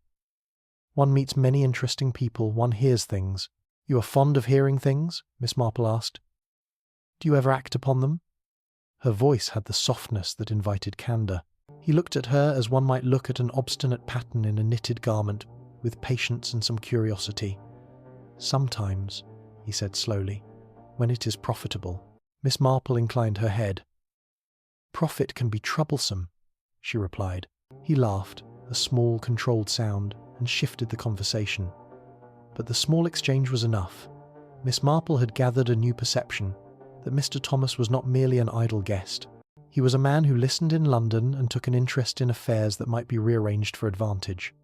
"One meets many interesting people, one hears things." "You are fond of hearing things?" Miss Marple asked. "Do you ever act upon them?" Her voice had the softness that invited candour. He looked at her as one might look at an obstinate pattern in a knitted garment, with patience and some curiosity. "Sometimes," he said slowly, "when it is profitable." Miss Marple inclined her head. "Profit can be troublesome," she replied. He laughed, a small, controlled sound, and shifted the conversation. But the small exchange was enough. Miss Marple had gathered a new perception, that Mr. Thomas was not merely an idle guest. He was a man who listened in London and took an interest in affairs that might be rearranged for advantage.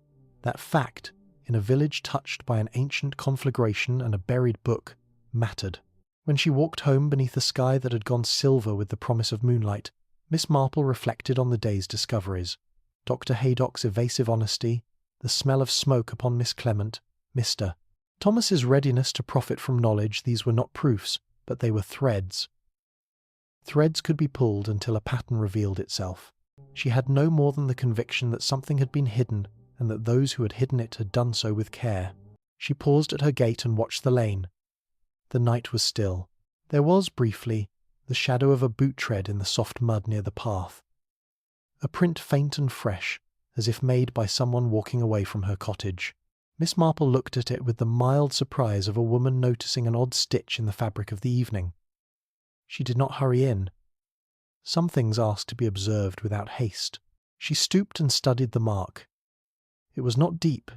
That fact, in a village touched by an ancient conflagration and a buried book, mattered. When she walked home beneath a sky that had gone silver with the promise of moonlight, Miss Marple reflected on the day's discoveries. Dr. Haydock's evasive honesty, the smell of smoke upon Miss Clement, Mr. Thomas's readiness to profit from knowledge. These were not proofs, but they were threads. Threads could be pulled until a pattern revealed itself. She had no more than the conviction that something had been hidden, and that those who had hidden it had done so with care. She paused at her gate and watched the lane. The night was still. There was, briefly, the shadow of a boot tread in the soft mud near the path. A print faint and fresh, as if made by someone walking away from her cottage. Miss Marple looked at it with the mild surprise of a woman noticing an odd stitch in the fabric of the evening. She did not hurry in. Some things asked to be observed without haste. She stooped and studied the mark. It was not deep,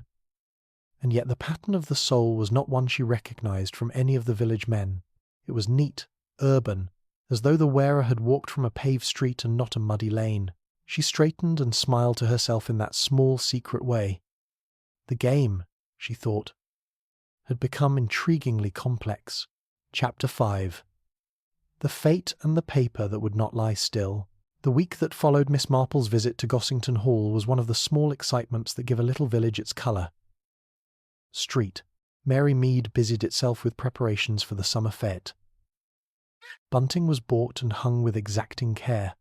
and yet the pattern of the sole was not one she recognized from any of the village men. It was neat, urban, as though the wearer had walked from a paved street and not a muddy lane. She straightened and smiled to herself in that small, secret way. The game, she thought, had become intriguingly complex. Chapter 5. The fate and the paper that would not lie still. The week that followed Miss Marple's visit to Gossington Hall was one of the small excitements that give a little village its colour. Street. Mary Mead busied itself with preparations for the summer fete. Bunting was bought and hung with exacting care.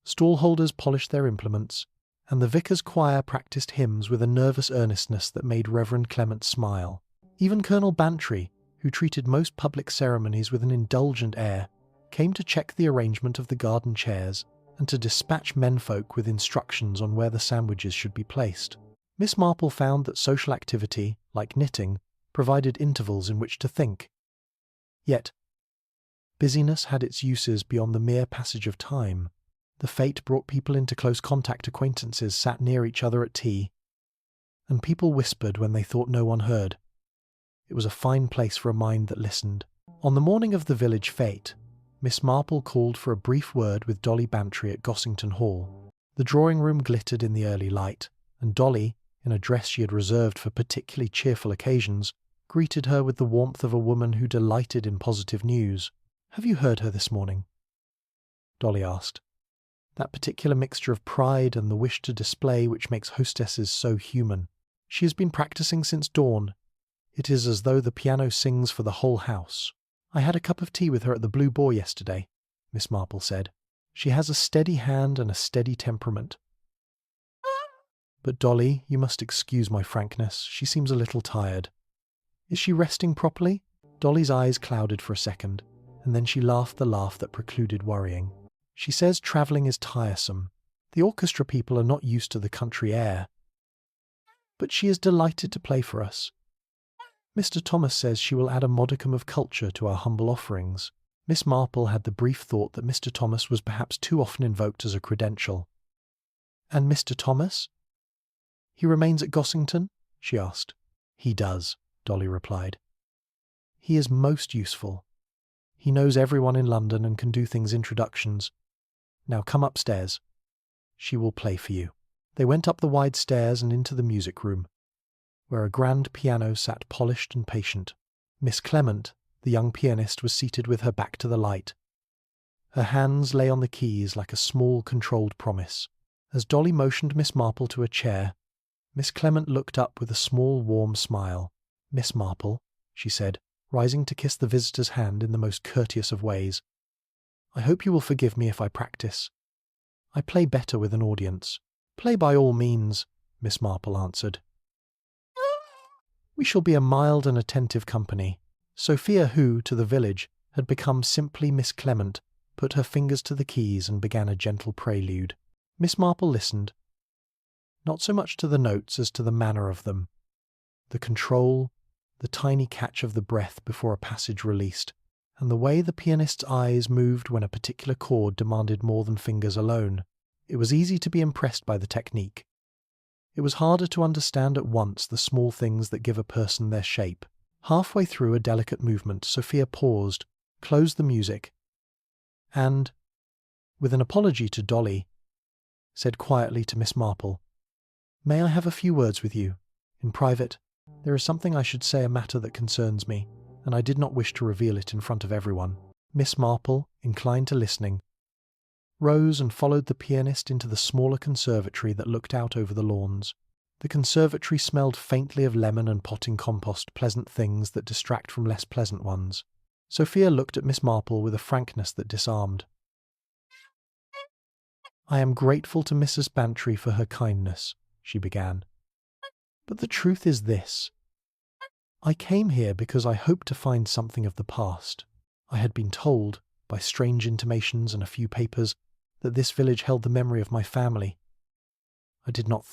Stallholders polished their implements, and the vicar's choir practised hymns with a nervous earnestness that made Reverend Clement smile. Even Colonel Bantry, who treated most public ceremonies with an indulgent air, came to check the arrangement of the garden chairs and to dispatch menfolk with instructions on where the sandwiches should be placed. Miss Marple found that social activity, like knitting, provided intervals in which to think. Yet, busyness had its uses beyond the mere passage of time. The fete brought people into close contact. Acquaintances sat near each other at tea, and people whispered when they thought no one heard. It was a fine place for a mind that listened. On the morning of the village fete, Miss Marple called for a brief word with Dolly Bantry at Gossington Hall. The drawing-room glittered in the early light, and Dolly, in a dress she had reserved for particularly cheerful occasions, greeted her with the warmth of a woman who delighted in positive news. "Have you heard her this morning?" Dolly asked. That particular mixture of pride and the wish to display which makes hostesses so human. "She has been practising since dawn. It is as though the piano sings for the whole house. I had a cup of tea with her at the Blue Boar yesterday," Miss Marple said. "She has a steady hand and a steady temperament. But Dolly, you must excuse my frankness. She seems a little tired. Is she resting properly?" Dolly's eyes clouded for a second, and then she laughed the laugh that precluded worrying. "She says travelling is tiresome. The orchestra people are not used to the country air. But she is delighted to play for us. Mr. Thomas says she will add a modicum of culture to our humble offerings. Miss Marple had the brief thought that Mr. Thomas was perhaps too often invoked as a credential. And Mr. Thomas? He remains at Gossington? She asked. He does, Dolly replied. He is most useful. He knows everyone in London and can do things introductions. Now come upstairs. She will play for you. They went up the wide stairs and into the music room, where a grand piano sat polished and patient. Miss Clement, the young pianist, was seated with her back to the light. Her hands lay on the keys like a small, controlled promise. As Dolly motioned Miss Marple to a chair, Miss Clement looked up with a small, warm smile. Miss Marple, she said, rising to kiss the visitor's hand in the most courteous of ways, I hope you will forgive me if I practice. I play better with an audience. Play by all means, Miss Marple answered. We shall be a mild and attentive company. Sophia, who, to the village, had become simply Miss Clement, put her fingers to the keys and began a gentle prelude. Miss Marple listened, not so much to the notes as to the manner of them, the control, the tiny catch of the breath before a passage released, and the way the pianist's eyes moved when a particular chord demanded more than fingers alone. It was easy to be impressed by the technique. It was harder to understand at once the small things that give a person their shape. Halfway through a delicate movement, Sophia paused, closed the music, and, with an apology to Dolly, said quietly to Miss Marple, May I have a few words with you, in private? There is something I should say, a matter that concerns me, and I did not wish to reveal it in front of everyone. Miss Marple, inclined to listening, rose and followed the pianist into the smaller conservatory that looked out over the lawns. The conservatory smelled faintly of lemon and potting compost, pleasant things that distract from less pleasant ones. Sophia looked at Miss Marple with a frankness that disarmed. I am grateful to Mrs. Bantry for her kindness, she began. But the truth is this. I came here because I hoped to find something of the past. I had been told, by strange intimations and a few papers, that this village held the memory of my family. I did not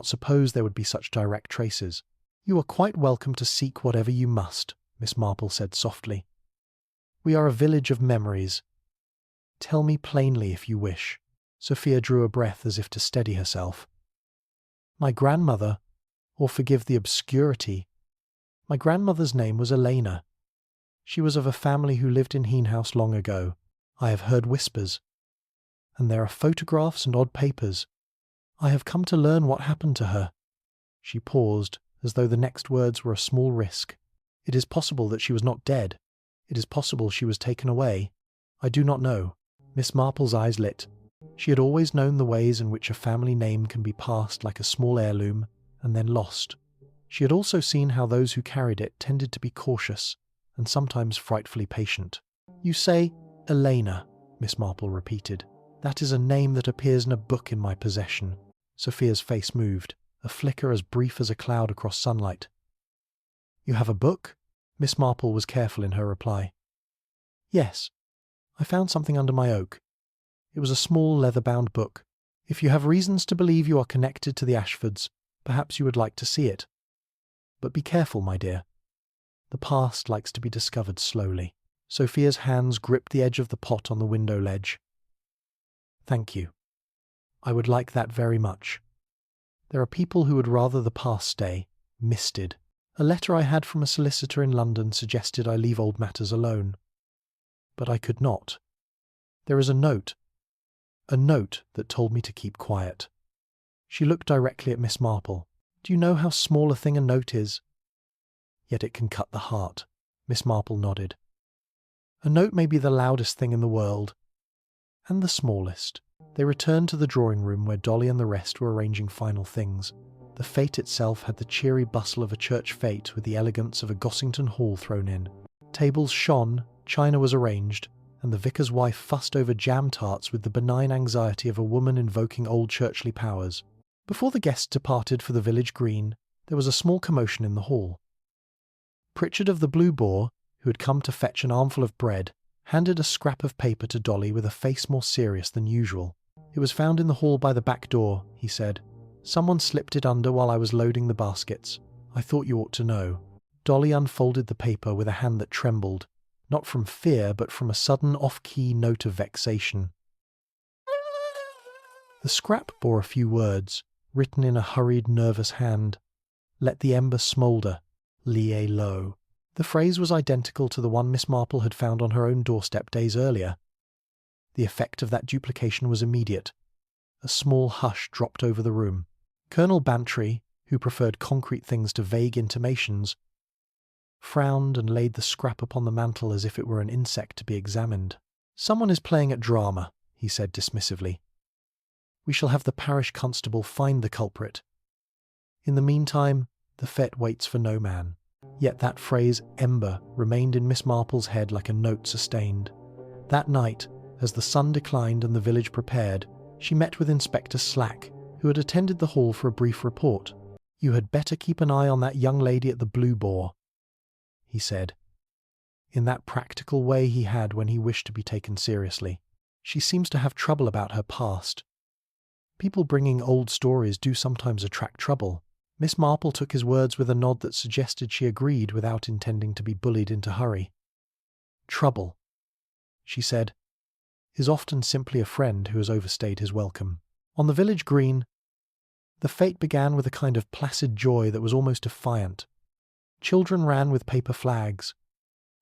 suppose there would be such direct traces. You are quite welcome to seek whatever you must, Miss Marple said softly. We are a village of memories. Tell me plainly if you wish. Sophia drew a breath as if to steady herself. My grandmother, or forgive the obscurity, my grandmother's name was Elena. She was of a family who lived in Heenhouse long ago. I have heard whispers. And there are photographs and odd papers. I have come to learn what happened to her. She paused, as though the next words were a small risk. It is possible that she was not dead. It is possible she was taken away. I do not know. Miss Marple's eyes lit. She had always known the ways in which a family name can be passed like a small heirloom and then lost. She had also seen how those who carried it tended to be cautious and sometimes frightfully patient. You say Elena, Miss Marple repeated. That is a name that appears in a book in my possession. Sophia's face moved, a flicker as brief as a cloud across sunlight. You have a book? Miss Marple was careful in her reply. Yes. I found something under my oak. It was a small leather-bound book. If you have reasons to believe you are connected to the Ashfords, perhaps you would like to see it. But be careful, my dear. The past likes to be discovered slowly. Sophia's hands gripped the edge of the pot on the window ledge. Thank you. I would like that very much. There are people who would rather the past stay, misted. A letter I had from a solicitor in London suggested I leave old matters alone. But I could not. There is a note that told me to keep quiet. She looked directly at Miss Marple. Do you know how small a thing a note is? Yet it can cut the heart. Miss Marple nodded. A note may be the loudest thing in the world, and the smallest. They returned to the drawing-room where Dolly and the rest were arranging final things. The fete itself had the cheery bustle of a church fete with the elegance of a Gossington hall thrown in. Tables shone, china was arranged, and the vicar's wife fussed over jam tarts with the benign anxiety of a woman invoking old churchly powers. Before the guests departed for the village green, there was a small commotion in the hall. Pritchard of the Blue Boar, who had come to fetch an armful of bread, handed a scrap of paper to Dolly with a face more serious than usual. It was found in the hall by the back door, he said. Someone slipped it under while I was loading the baskets. I thought you ought to know." Dolly unfolded the paper with a hand that trembled, not from fear but from a sudden off-key note of vexation. The scrap bore a few words, written in a hurried, nervous hand. "Let the ember smoulder, lie low." The phrase was identical to the one Miss Marple had found on her own doorstep days earlier. The effect of that duplication was immediate. A small hush dropped over the room. Colonel Bantry, who preferred concrete things to vague intimations, frowned and laid the scrap upon the mantel as if it were an insect to be examined. "Someone is playing at drama," he said dismissively. "We shall have the parish constable find the culprit. In the meantime, the fete waits for no man." Yet that phrase, ember, remained in Miss Marple's head like a note sustained. That night, as the sun declined and the village prepared, she met with Inspector Slack, who had attended the hall for a brief report. "You had better keep an eye on that young lady at the Blue Boar," he said, in that practical way he had when he wished to be taken seriously. "She seems to have trouble about her past. People bringing old stories do sometimes attract trouble." Miss Marple took his words with a nod that suggested she agreed without intending to be bullied into hurry. "Trouble," she said, "is often simply a friend who has overstayed his welcome." On the village green, the fete began with a kind of placid joy that was almost defiant. Children ran with paper flags.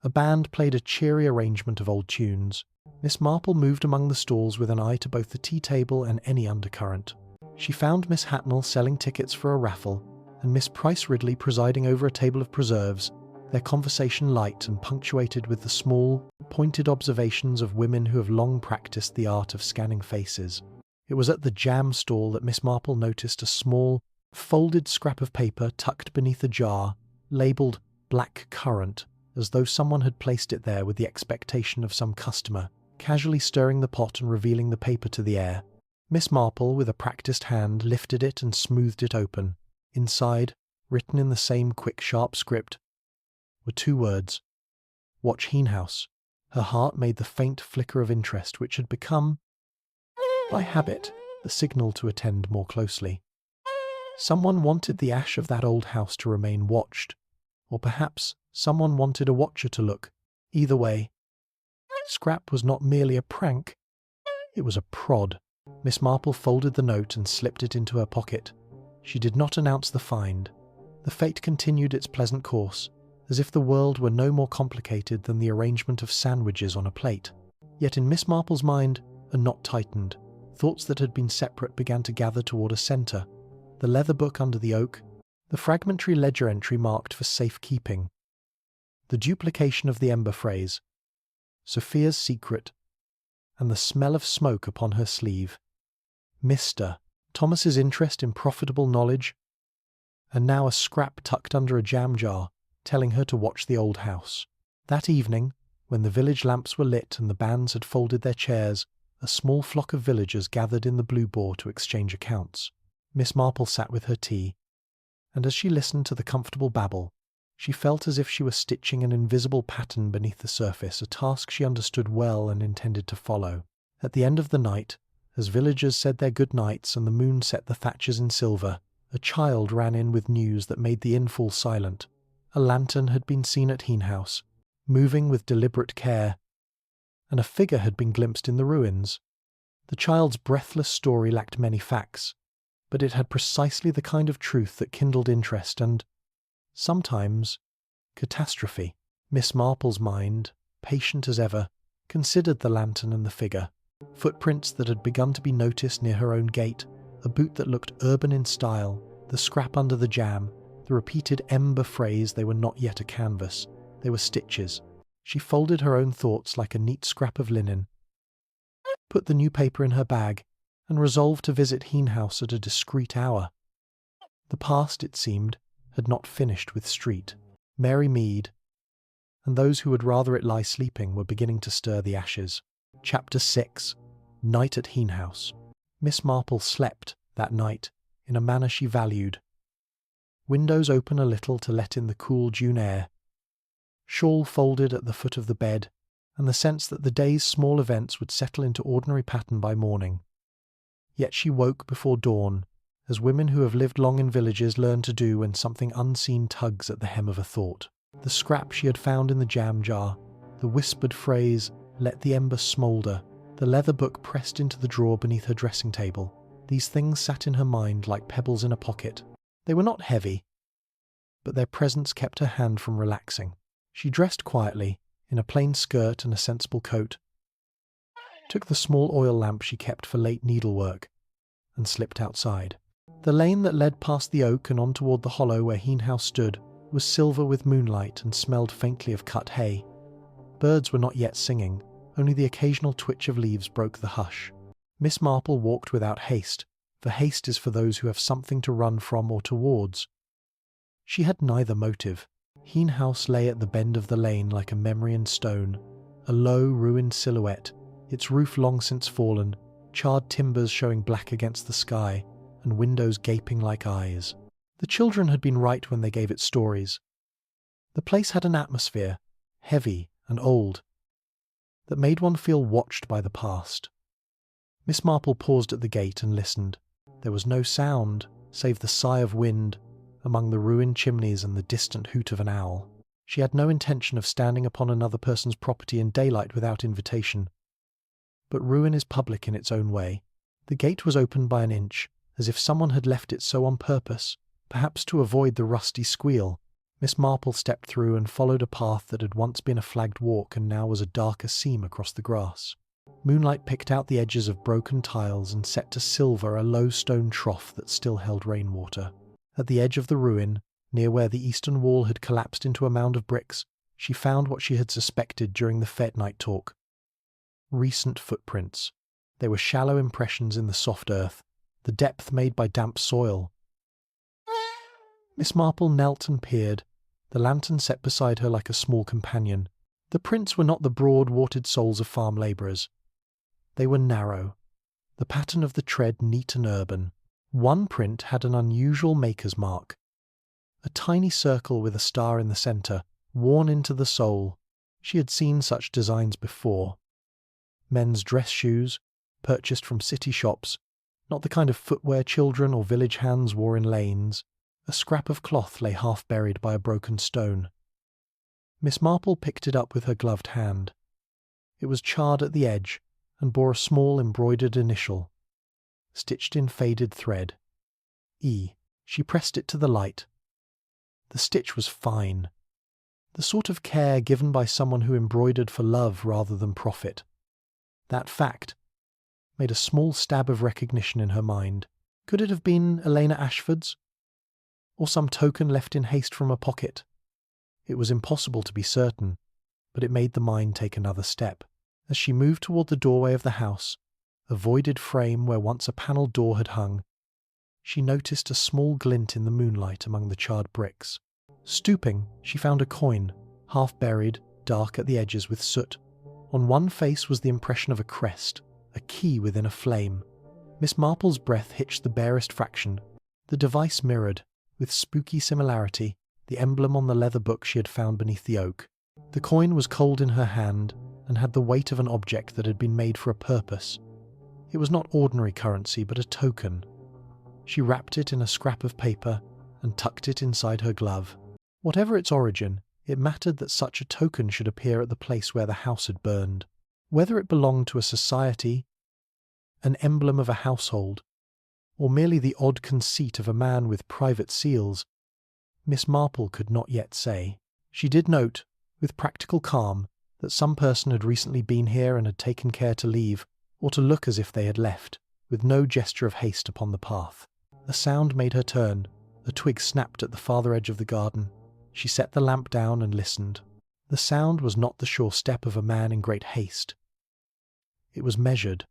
A band played a cheery arrangement of old tunes. Miss Marple moved among the stalls with an eye to both the tea-table and any undercurrent. She found Miss Hatnell selling tickets for a raffle, and Miss Price Ridley presiding over a table of preserves, their conversation light and punctuated with the small, pointed observations of women who have long practiced the art of scanning faces. It was at the jam stall that Miss Marple noticed a small, folded scrap of paper tucked beneath a jar, labelled "Black Currant," as though someone had placed it there with the expectation of some customer, casually stirring the pot and revealing the paper to the air. Miss Marple, with a practised hand, lifted it and smoothed it open. Inside, written in the same quick, sharp script, were 2 words: "Watch Heenhouse." Her heart made the faint flicker of interest which had become, by habit, the signal to attend more closely. Someone wanted the ash of that old house to remain watched, or perhaps someone wanted a watcher to look. Either way, scrap was not merely a prank, it was a prod. Miss Marple folded the note and slipped it into her pocket. She did not announce the find. The fete continued its pleasant course, as if the world were no more complicated than the arrangement of sandwiches on a plate. Yet in Miss Marple's mind, a knot tightened. Thoughts that had been separate began to gather toward a centre. The leather book under the oak, the fragmentary ledger entry marked for safekeeping, the duplication of the ember phrase, Sophia's secret, and the smell of smoke upon her sleeve. Mr. Thomas's interest in profitable knowledge, and now a scrap tucked under a jam jar, telling her to watch the old house. That evening, when the village lamps were lit and the bands had folded their chairs, a small flock of villagers gathered in the Blue Boar to exchange accounts. Miss Marple sat with her tea, and as she listened to the comfortable babble, she felt as if she were stitching an invisible pattern beneath the surface, a task she understood well and intended to follow. At the end of the night, as villagers said their good nights and the moon set the thatches in silver, a child ran in with news that made the inn fall silent. A lantern had been seen at Heenhouse, moving with deliberate care, and a figure had been glimpsed in the ruins. The child's breathless story lacked many facts, but it had precisely the kind of truth that kindled interest and, sometimes, catastrophe. Miss Marple's mind, patient as ever, considered the lantern and the figure. Footprints that had begun to be noticed near her own gate, a boot that looked urban in style, the scrap under the jam, the repeated ember phrase, they were not yet a canvas, they were stitches. She folded her own thoughts like a neat scrap of linen, put the new paper in her bag, and resolved to visit Heenhouse at a discreet hour. The past, it seemed, had not finished with Street. Mary Mead, and those who would rather it lie sleeping, were beginning to stir the ashes. Chapter 6. Night at Heenhouse. Miss Marple slept, that night, in a manner she valued. Windows open a little to let in the cool June air, shawl folded at the foot of the bed, and the sense that the day's small events would settle into ordinary pattern by morning. Yet she woke before dawn, as women who have lived long in villages learn to do when something unseen tugs at the hem of a thought. The scrap she had found in the jam jar, the whispered phrase, "Let the ember smoulder," the leather book pressed into the drawer beneath her dressing table. These things sat in her mind like pebbles in a pocket. They were not heavy, but their presence kept her hand from relaxing. She dressed quietly, in a plain skirt and a sensible coat, took the small oil lamp she kept for late needlework, and slipped outside. The lane that led past the oak and on toward the hollow where Heen House stood was silver with moonlight and smelled faintly of cut hay. Birds were not yet singing, only the occasional twitch of leaves broke the hush. Miss Marple walked without haste, for haste is for those who have something to run from or towards. She had neither motive. Heen House lay at the bend of the lane like a memory in stone, a low, ruined silhouette, its roof long since fallen, charred timbers showing black against the sky, and windows gaping like eyes. The children had been right when they gave it stories. The place had an atmosphere, heavy and old, that made one feel watched by the past. Miss Marple paused at the gate and listened. There was no sound, save the sigh of wind among the ruined chimneys and the distant hoot of an owl. She had no intention of standing upon another person's property in daylight without invitation. But ruin is public in its own way. The gate was opened by an inch, as if someone had left it so on purpose, perhaps to avoid the rusty squeal. Miss Marple stepped through and followed a path that had once been a flagged walk and now was a darker seam across the grass. Moonlight picked out the edges of broken tiles and set to silver a low stone trough that still held rainwater. At the edge of the ruin, near where the eastern wall had collapsed into a mound of bricks, she found what she had suspected during the fete night talk. Recent footprints. They were shallow impressions in the soft earth, the depth made by damp soil. Miss Marple knelt and peered, the lantern set beside her like a small companion. The prints were not the broad, warted soles of farm labourers. They were narrow, the pattern of the tread neat and urban. One print had an unusual maker's mark, a tiny circle with a star in the centre, worn into the sole. She had seen such designs before. Men's dress shoes, purchased from city shops, not the kind of footwear children or village hands wore in lanes. A scrap of cloth lay half buried by a broken stone. Miss Marple picked it up with her gloved hand. It was charred at the edge and bore a small embroidered initial, stitched in faded thread. E. She pressed it to the light. The stitch was fine, the sort of care given by someone who embroidered for love rather than profit. That fact made a small stab of recognition in her mind. Could it have been Elena Ashford's? Or some token left in haste from a pocket? It was impossible to be certain, but it made the mind take another step. As she moved toward the doorway of the house, a voided frame where once a panelled door had hung, she noticed a small glint in the moonlight among the charred bricks. Stooping, she found a coin, half buried, dark at the edges with soot. On one face was the impression of a crest, a key within a flame. Miss Marple's breath hitched the barest fraction. The device mirrored, with spooky similarity, the emblem on the leather book she had found beneath the oak. The coin was cold in her hand and had the weight of an object that had been made for a purpose. It was not ordinary currency, but a token. She wrapped it in a scrap of paper and tucked it inside her glove. Whatever its origin, it mattered that such a token should appear at the place where the house had burned. Whether it belonged to a society, an emblem of a household, or merely the odd conceit of a man with private seals, Miss Marple could not yet say. She did note, with practical calm, that some person had recently been here and had taken care to leave, or to look as if they had left, with no gesture of haste upon the path. A sound made her turn. A twig snapped at the farther edge of the garden. She set the lamp down and listened. The sound was not the sure step of a man in great haste. It was measured,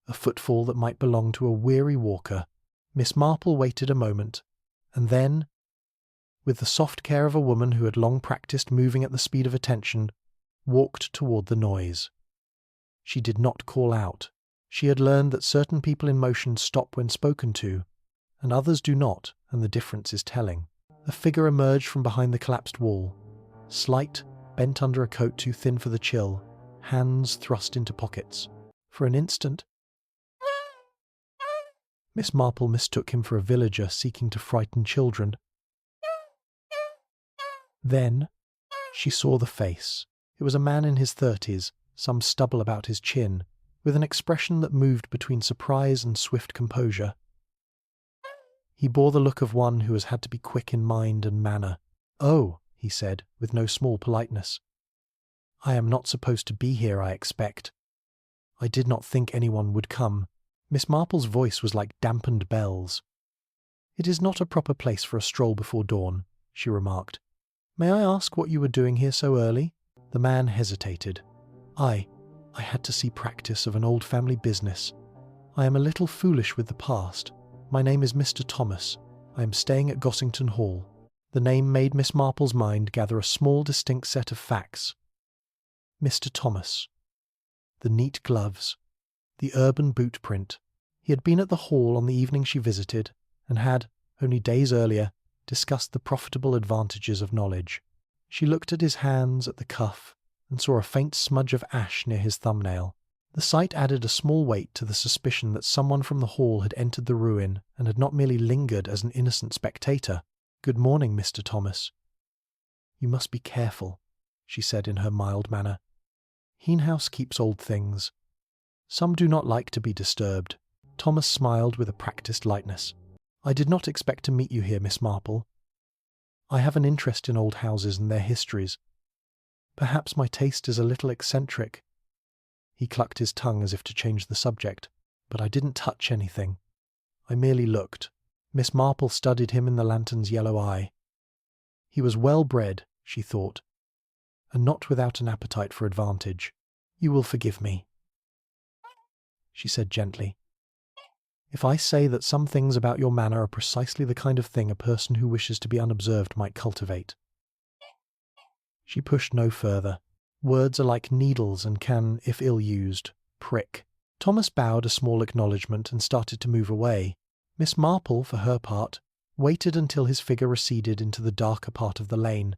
a footfall that might belong to a weary walker. Miss Marple waited a moment, and then, with the soft care of a woman who had long practised moving at the speed of attention, walked toward the noise. She did not call out. She had learned that certain people in motion stop when spoken to, and others do not, and the difference is telling. A figure emerged from behind the collapsed wall, slight, bent under a coat too thin for the chill, hands thrust into pockets. For an instant, Miss Marple mistook him for a villager seeking to frighten children. Then she saw the face. It was a man in his 30s, some stubble about his chin, with an expression that moved between surprise and swift composure. He bore the look of one who has had to be quick in mind and manner. "Oh," he said, with no small politeness. "I am not supposed to be here, I expect. I did not think anyone would come." Miss Marple's voice was like dampened bells. "It is not a proper place for a stroll before dawn," she remarked. "May I ask what you were doing here so early?" The man hesitated. I had to see practice of an old family business. I am a little foolish with the past. My name is Mr. Thomas. I am staying at Gossington Hall." The name made Miss Marple's mind gather a small distinct set of facts. Mr. Thomas. The neat gloves. The urban boot print. He had been at the hall on the evening she visited, and had, only days earlier, discussed the profitable advantages of knowledge. She looked at his hands, at the cuff, and saw a faint smudge of ash near his thumbnail. The sight added a small weight to the suspicion that someone from the hall had entered the ruin and had not merely lingered as an innocent spectator. "Good morning, Mr. Thomas." "You must be careful," she said in her mild manner. "Heenhouse keeps old things. Some do not like to be disturbed." Thomas smiled with a practised lightness. "I did not expect to meet you here, Miss Marple. I have an interest in old houses and their histories. Perhaps my taste is a little eccentric." He clucked his tongue as if to change the subject. "But I didn't touch anything. I merely looked." Miss Marple studied him in the lantern's yellow eye. He was well-bred, she thought, and not without an appetite for advantage. "You will forgive me," she said gently, "if I say that some things about your manner are precisely the kind of thing a person who wishes to be unobserved might cultivate." She pushed no further. Words are like needles and can, if ill-used, prick. Thomas bowed a small acknowledgment and started to move away. Miss Marple, for her part, waited until his figure receded into the darker part of the lane,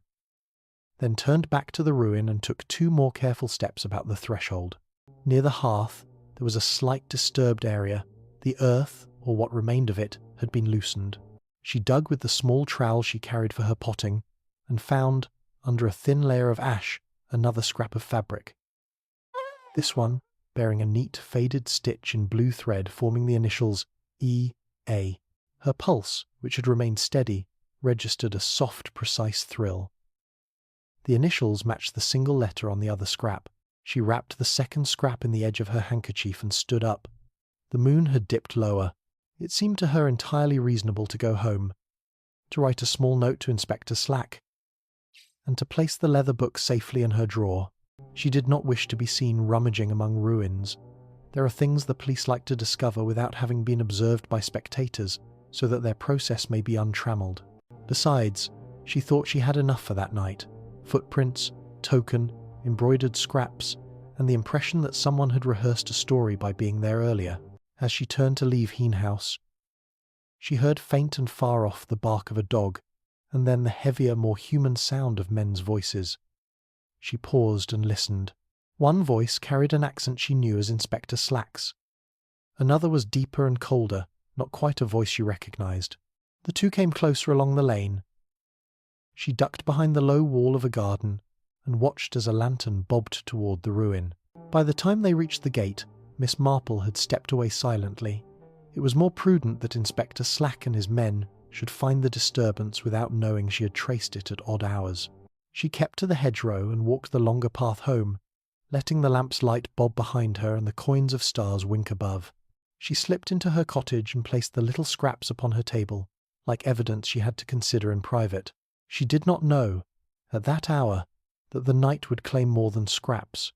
then turned back to the ruin and took 2 more careful steps about the threshold. Near the hearth there was a slight disturbed area. The earth, or what remained of it, had been loosened. She dug with the small trowel she carried for her potting, and found, under a thin layer of ash, another scrap of fabric. This one, bearing a neat faded stitch in blue thread forming the initials E.A. Her pulse, which had remained steady, registered a soft, precise thrill. The initials matched the single letter on the other scrap. She wrapped the second scrap in the edge of her handkerchief and stood up. The moon had dipped lower. It seemed to her entirely reasonable to go home, to write a small note to Inspector Slack, and to place the leather book safely in her drawer. She did not wish to be seen rummaging among ruins. There are things the police like to discover without having been observed by spectators, so that their process may be untrammelled. Besides, she thought she had enough for that night. Footprints, token, embroidered scraps, and the impression that someone had rehearsed a story by being there earlier. As she turned to leave Heenhouse, she heard faint and far off the bark of a dog, and then the heavier, more human sound of men's voices. She paused and listened. One voice carried an accent she knew as Inspector Slack's. Another was deeper and colder, not quite a voice she recognised. The 2 came closer along the lane. She ducked behind the low wall of a garden and watched as a lantern bobbed toward the ruin. By the time they reached the gate, Miss Marple had stepped away silently. It was more prudent that Inspector Slack and his men should find the disturbance without knowing she had traced it at odd hours. She kept to the hedgerow and walked the longer path home, letting the lamp's light bob behind her and the coins of stars wink above. She slipped into her cottage and placed the little scraps upon her table, like evidence she had to consider in private. She did not know, at that hour, that the night would claim more than scraps.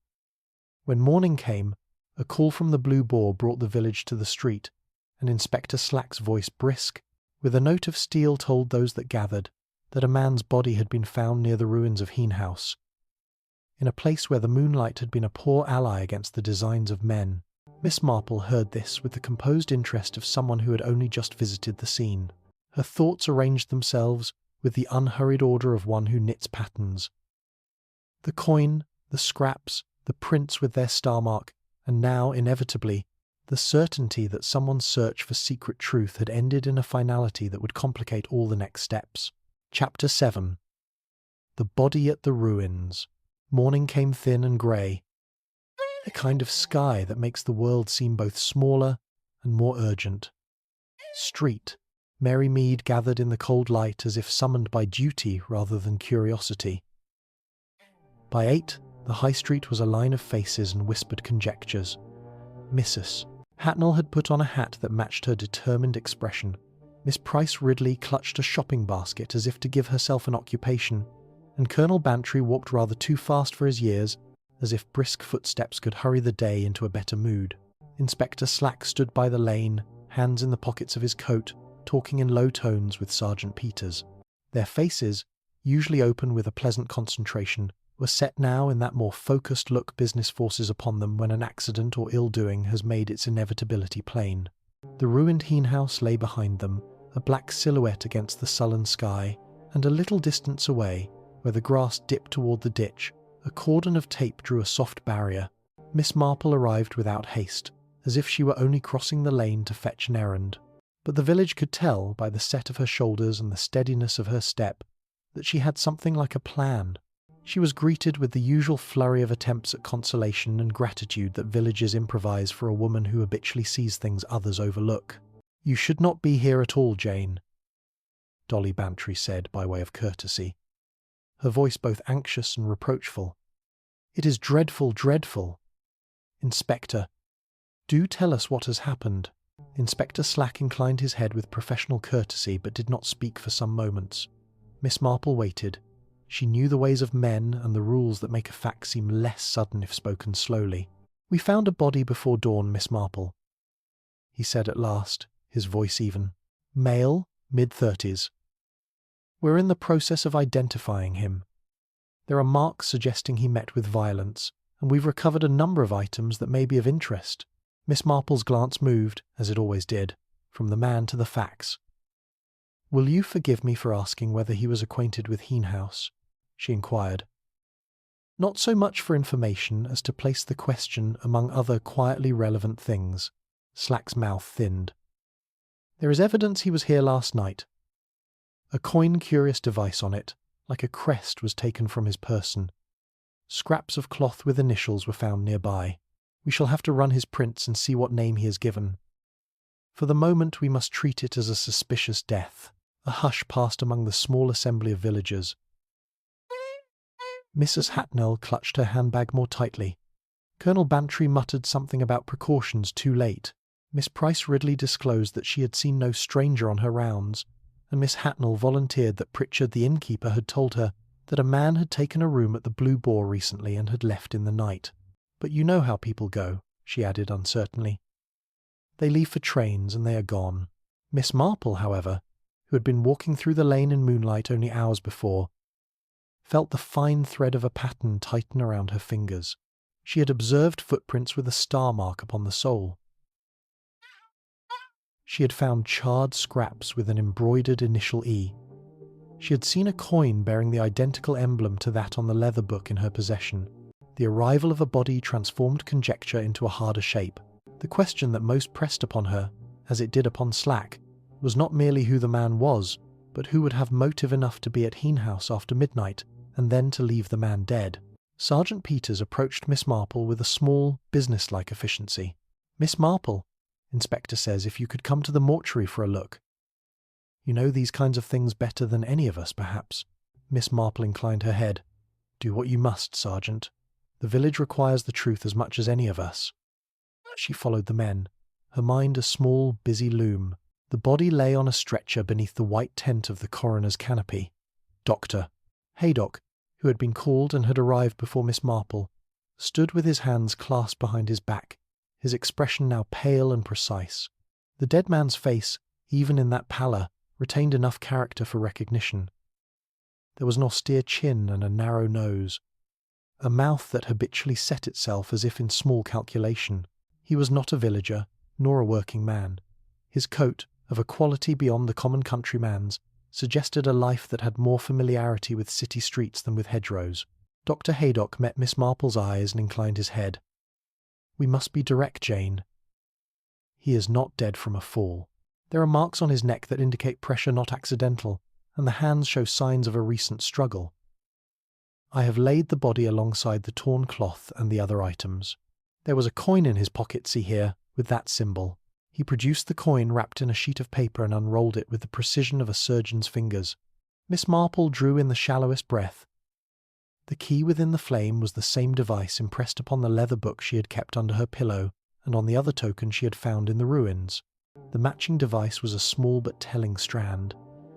When morning came, a call from the Blue Boar brought the village to the street, and Inspector Slack's voice, brisk, with a note of steel, told those that gathered that a man's body had been found near the ruins of Heenhouse, in a place where the moonlight had been a poor ally against the designs of men. Miss Marple heard this with the composed interest of someone who had only just visited the scene. Her thoughts arranged themselves with the unhurried order of one who knits patterns. The coin, the scraps, the prints with their star mark, and now, inevitably, The certainty that someone's search for secret truth had ended in a finality that would complicate all the next steps. Chapter 7. The Body at the Ruins. Morning came thin and grey, a kind of sky that makes the world seem both smaller and more urgent. Street. Mary Mead gathered in the cold light as if summoned by duty rather than curiosity. By 8, the high street was a line of faces and whispered conjectures. Mrs. Hatnell had put on a hat that matched her determined expression. Miss Price Ridley clutched a shopping basket as if to give herself an occupation, and Colonel Bantry walked rather too fast for his years, as if brisk footsteps could hurry the day into a better mood. Inspector Slack stood by the lane, hands in the pockets of his coat, talking in low tones with Sergeant Peters. Their faces, usually open with a pleasant concentration, were set now in that more focused look business forces upon them when an accident or ill-doing has made its inevitability plain. The ruined hen-house lay behind them, a black silhouette against the sullen sky, and a little distance away, where the grass dipped toward the ditch, a cordon of tape drew a soft barrier. Miss Marple arrived without haste, as if she were only crossing the lane to fetch an errand. But the village could tell, by the set of her shoulders and the steadiness of her step, that she had something like a plan. She was greeted with the usual flurry of attempts at consolation and gratitude that villages improvise for a woman who habitually sees things others overlook. "You should not be here at all, Jane," Dolly Bantry said by way of courtesy, her voice both anxious and reproachful. "It is dreadful, dreadful. Inspector, do tell us what has happened." Inspector Slack inclined his head with professional courtesy but did not speak for some moments. Miss Marple waited. She knew the ways of men and the rules that make a fact seem less sudden if spoken slowly. "We found a body before dawn, Miss Marple," he said at last, his voice even. "Male, mid-30s. We're in the process of identifying him. There are marks suggesting he met with violence, and we've recovered a number of items that may be of interest." Miss Marple's glance moved, as it always did, from the man to the facts. "Will you forgive me for asking whether he was acquainted with Hen-house?" she inquired. "Not so much for information as to place the question among other quietly relevant things." Slack's mouth thinned. "There is evidence he was here last night. A coin-curious device on it, like a crest, was taken from his person. Scraps of cloth with initials were found nearby. We shall have to run his prints and see what name he has given. For the moment we must treat it as a suspicious death." A hush passed among the small assembly of villagers. Mrs. Hatnell clutched her handbag more tightly. Colonel Bantry muttered something about precautions too late. Miss Price Ridley disclosed that she had seen no stranger on her rounds, and Miss Hatnell volunteered that Pritchard the innkeeper had told her that a man had taken a room at the Blue Boar recently and had left in the night. "But you know how people go," she added uncertainly. "They leave for trains and they are gone." Miss Marple, however, who had been walking through the lane in moonlight only hours before, felt the fine thread of a pattern tighten around her fingers. She had observed footprints with a star mark upon the sole. She had found charred scraps with an embroidered initial E. She had seen a coin bearing the identical emblem to that on the leather book in her possession. The arrival of a body transformed conjecture into a harder shape. The question that most pressed upon her, as it did upon Slack, was not merely who the man was, but who would have motive enough to be at Hen-house after midnight, and then to leave the man dead. Sergeant Peters approached Miss Marple with a small, business-like efficiency. "Miss Marple, Inspector says if you could come to the mortuary for a look. You know these kinds of things better than any of us, perhaps." Miss Marple inclined her head. "Do what you must, Sergeant. The village requires the truth as much as any of us." She followed the men, her mind a small, busy loom. The body lay on a stretcher beneath the white tent of the coroner's canopy. Dr. Haydock, who had been called and had arrived before Miss Marple, stood with his hands clasped behind his back, his expression now pale and precise. The dead man's face, even in that pallor, retained enough character for recognition. There was an austere chin and a narrow nose, a mouth that habitually set itself as if in small calculation. He was not a villager, nor a working man. His coat, of a quality beyond the common countryman's, suggested a life that had more familiarity with city streets than with hedgerows. Dr. Haydock met Miss Marple's eyes and inclined his head. "We must be direct, Jane. He is not dead from a fall. There are marks on his neck that indicate pressure not accidental, and the hands show signs of a recent struggle. I have laid the body alongside the torn cloth and the other items. There was a coin in his pocket, see here, with that symbol. He produced the coin wrapped in a sheet of paper and unrolled it with the precision of a surgeon's fingers. Miss Marple drew in the shallowest breath. The key within the flame was the same device impressed upon the leather book she had kept under her pillow and on the other token she had found in the ruins. The matching device was a small but telling strand.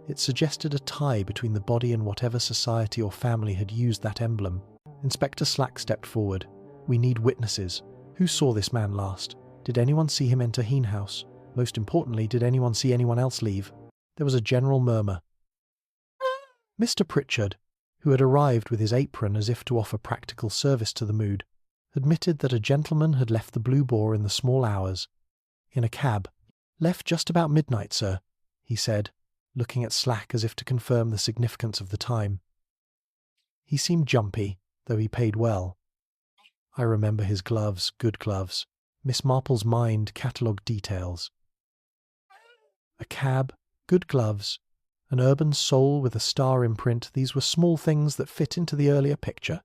It suggested a tie between the body and whatever society or family had used that emblem. Inspector Slack stepped forward. "We need witnesses. Who saw this man last? Did anyone see him enter Heen House? Most importantly, did anyone see anyone else leave?" There was a general murmur. Mr. Pritchard, who had arrived with his apron as if to offer practical service to the mood, admitted that a gentleman had left the Blue Boar in the small hours, in a cab. "Left just about midnight, sir," he said, looking at Slack as if to confirm the significance of the time. He seemed jumpy, though he paid well. I remember his gloves, good gloves. Miss Marple's mind catalogued details. A cab, good gloves, an urban soul with a star imprint, these were small things that fit into the earlier picture.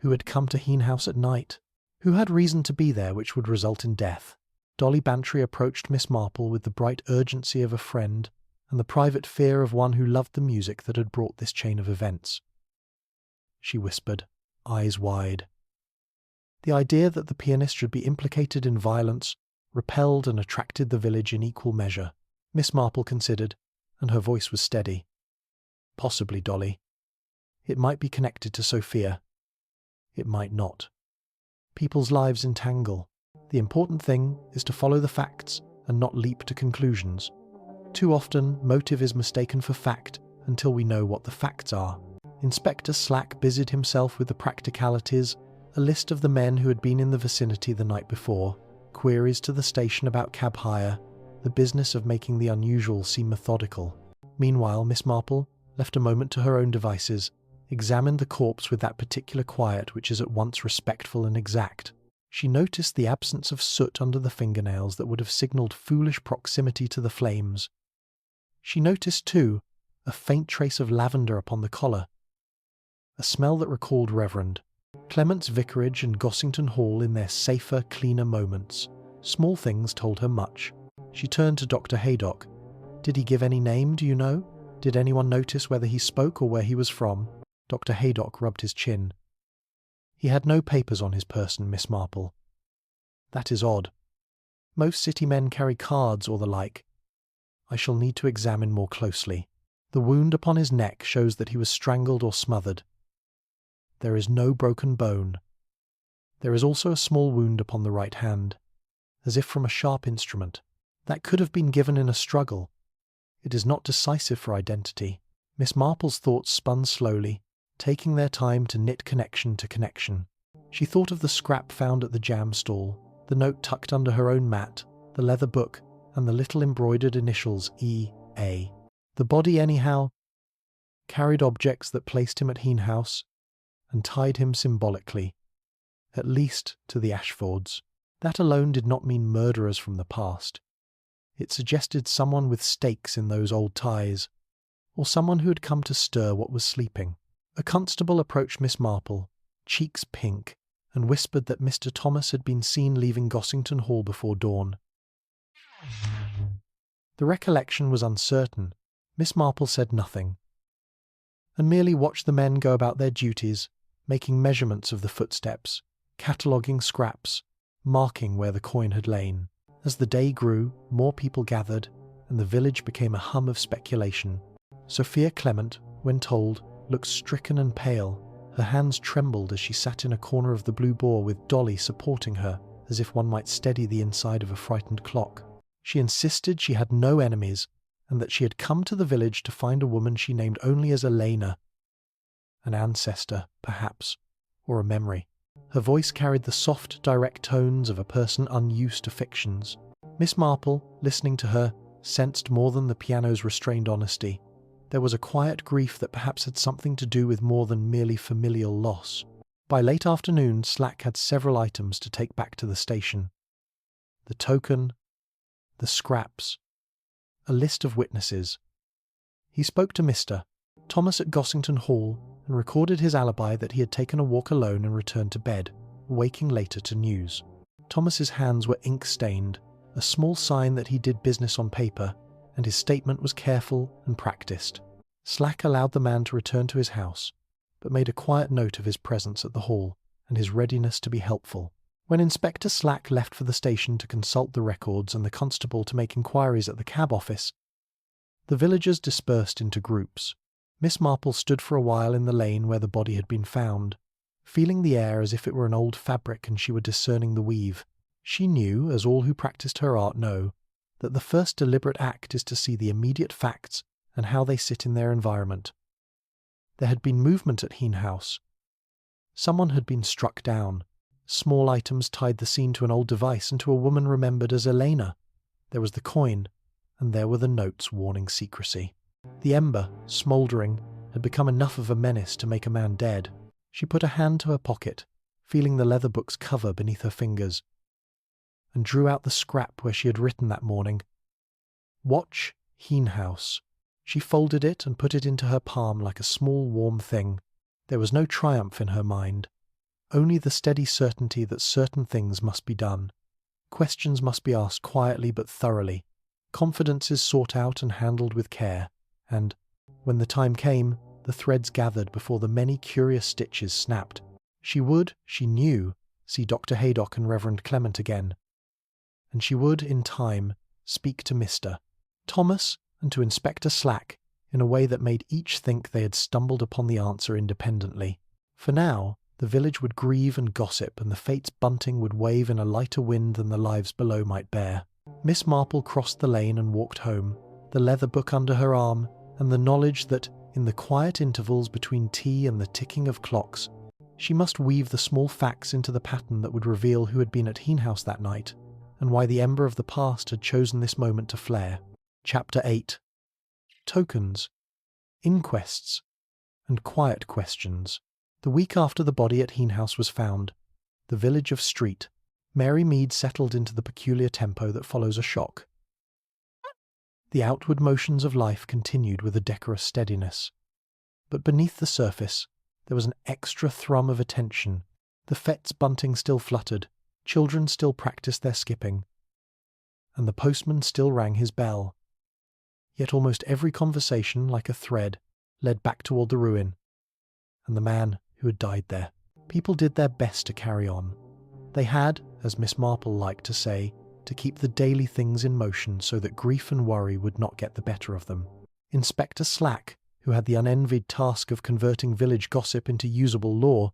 Who had come to Heen House at night? Who had reason to be there which would result in death? Dolly Bantry approached Miss Marple with the bright urgency of a friend and the private fear of one who loved the music that had brought this chain of events. She whispered, eyes wide. The idea that the pianist should be implicated in violence repelled and attracted the village in equal measure. Miss Marple considered, and her voice was steady. "Possibly, Dolly. It might be connected to Sophia. It might not. People's lives entangle. The important thing is to follow the facts and not leap to conclusions. Too often, motive is mistaken for fact until we know what the facts are." Inspector Slack busied himself with the practicalities, a list of the men who had been in the vicinity the night before, queries to the station about cab hire, the business of making the unusual seem methodical. Meanwhile, Miss Marple, left a moment to her own devices, examined the corpse with that particular quiet which is at once respectful and exact. She noticed the absence of soot under the fingernails that would have signalled foolish proximity to the flames. She noticed, too, a faint trace of lavender upon the collar, a smell that recalled Reverend Clement's vicarage and Gossington Hall in their safer, cleaner moments. Small things told her much. She turned to Dr. Haydock. "Did he give any name, do you know? Did anyone notice whether he spoke or where he was from?" Dr. Haydock rubbed his chin. "He had no papers on his person, Miss Marple." "That is odd. Most city men carry cards or the like. I shall need to examine more closely. The wound upon his neck shows that he was strangled or smothered. There is no broken bone. There is also a small wound upon the right hand, as if from a sharp instrument. That could have been given in a struggle. It is not decisive for identity." Miss Marple's thoughts spun slowly, taking their time to knit connection to connection. She thought of the scrap found at the jam stall, the note tucked under her own mat, the leather book, and the little embroidered initials E.A. The body, anyhow, carried objects that placed him at Heen House and tied him symbolically, at least to the Ashfords. That alone did not mean murderers from the past. It suggested someone with stakes in those old ties, or someone who had come to stir what was sleeping. A constable approached Miss Marple, cheeks pink, and whispered that Mr. Thomas had been seen leaving Gossington Hall before dawn. The recollection was uncertain. Miss Marple said nothing, and merely watched the men go about their duties, making measurements of the footsteps, cataloguing scraps, marking where the coin had lain. As the day grew, more people gathered, and the village became a hum of speculation. Sophia Clement, when told, looked stricken and pale. Her hands trembled as she sat in a corner of the Blue Boar with Dolly supporting her, as if one might steady the inside of a frightened clock. She insisted she had no enemies, and that she had come to the village to find a woman she named only as Elena. An ancestor, perhaps, or a memory. Her voice carried the soft, direct tones of a person unused to fictions. Miss Marple, listening to her, sensed more than the piano's restrained honesty. There was a quiet grief that perhaps had something to do with more than merely familial loss. By late afternoon, Slack had several items to take back to the station. The token, the scraps, a list of witnesses. He spoke to Mr. Thomas at Gossington Hall and recorded his alibi that he had taken a walk alone and returned to bed, waking later to news. Thomas's hands were ink-stained, a small sign that he did business on paper, and his statement was careful and practiced. Slack allowed the man to return to his house, but made a quiet note of his presence at the hall and his readiness to be helpful. When Inspector Slack left for the station to consult the records and the constable to make inquiries at the cab office, the villagers dispersed into groups. Miss Marple stood for a while in the lane where the body had been found, feeling the air as if it were an old fabric and she were discerning the weave. She knew, as all who practised her art know, that the first deliberate act is to see the immediate facts and how they sit in their environment. There had been movement at Heen House. Someone had been struck down. Small items tied the scene to an old device and to a woman remembered as Elena. There was the coin, and there were the notes warning secrecy. The ember, smouldering, had become enough of a menace to make a man dead. She put a hand to her pocket, feeling the leather book's cover beneath her fingers, and drew out the scrap where she had written that morning. Watch Heen House. She folded it and put it into her palm like a small warm thing. There was no triumph in her mind, only the steady certainty that certain things must be done. Questions must be asked quietly but thoroughly, confidences sought out and handled with care, and, when the time came, the threads gathered before the many curious stitches snapped. She would, she knew, see Dr. Haydock and Reverend Clement again, and she would, in time, speak to Mr. Thomas and to Inspector Slack in a way that made each think they had stumbled upon the answer independently. For now, the village would grieve and gossip, and the fates' bunting would wave in a lighter wind than the lives below might bear. Miss Marple crossed the lane and walked home, the leather book under her arm, and the knowledge that, in the quiet intervals between tea and the ticking of clocks, she must weave the small facts into the pattern that would reveal who had been at Heen House that night, and why the ember of the past had chosen this moment to flare. Chapter 8. Tokens, inquests, and quiet questions. The week after the body at Heen House was found, the village of Street, Mary Mead settled into the peculiar tempo that follows a shock. The outward motions of life continued with a decorous steadiness, but beneath the surface there was an extra thrum of attention. The fetes' bunting still fluttered, children still practised their skipping, and the postman still rang his bell. Yet almost every conversation, like a thread, led back toward the ruin, and the man who had died there. People did their best to carry on. They had, as Miss Marple liked to say, to keep the daily things in motion so that grief and worry would not get the better of them. Inspector Slack, who had the unenvied task of converting village gossip into usable law,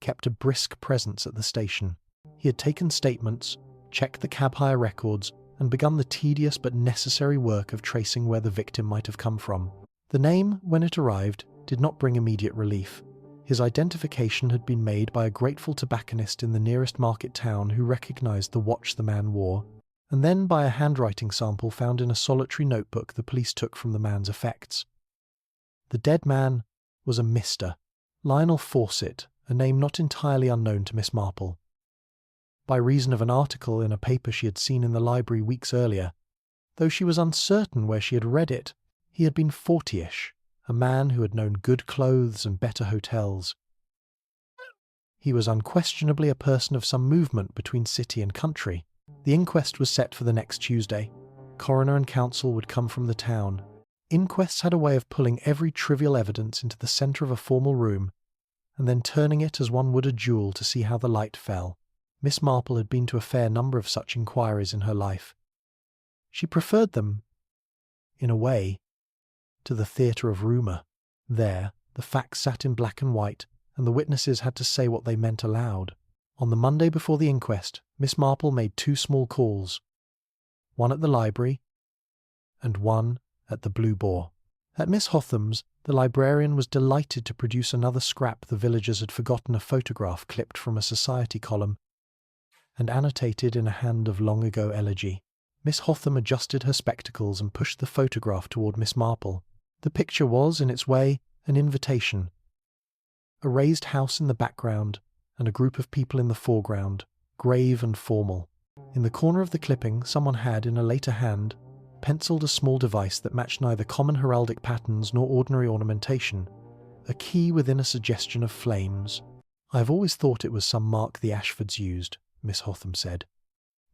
kept a brisk presence at the station. He had taken statements, checked the cab hire records, and begun the tedious but necessary work of tracing where the victim might have come from. The name, when it arrived, did not bring immediate relief. His identification had been made by a grateful tobacconist in the nearest market town who recognized the watch the man wore, and then by a handwriting sample found in a solitary notebook the police took from the man's effects. The dead man was a Mr. Lionel Fawcett, a name not entirely unknown to Miss Marple. By reason of an article in a paper she had seen in the library weeks earlier, though she was uncertain where she had read it, he had been 40-ish, a man who had known good clothes and better hotels. He was unquestionably a person of some movement between city and country. The inquest was set for the next Tuesday. Coroner and counsel would come from the town. Inquests had a way of pulling every trivial evidence into the centre of a formal room, and then turning it as one would a jewel to see how the light fell. Miss Marple had been to a fair number of such inquiries in her life. She preferred them, in a way, to the theatre of rumour. There, the facts sat in black and white, and the witnesses had to say what they meant aloud. On the Monday before the inquest, Miss Marple made 2 small calls, one at the library, and one at the Blue Boar. At Miss Hotham's, the librarian was delighted to produce another scrap the villagers had forgotten, a photograph clipped from a society column, and annotated in a hand of long-ago elegy. Miss Hotham adjusted her spectacles and pushed the photograph toward Miss Marple. The picture was, in its way, an invitation. A raised house in the background, and a group of people in the foreground, grave and formal. In the corner of the clipping, someone had, in a later hand, penciled a small device that matched neither common heraldic patterns nor ordinary ornamentation, a key within a suggestion of flames. "I have always thought it was some mark the Ashfords used," Miss Hotham said.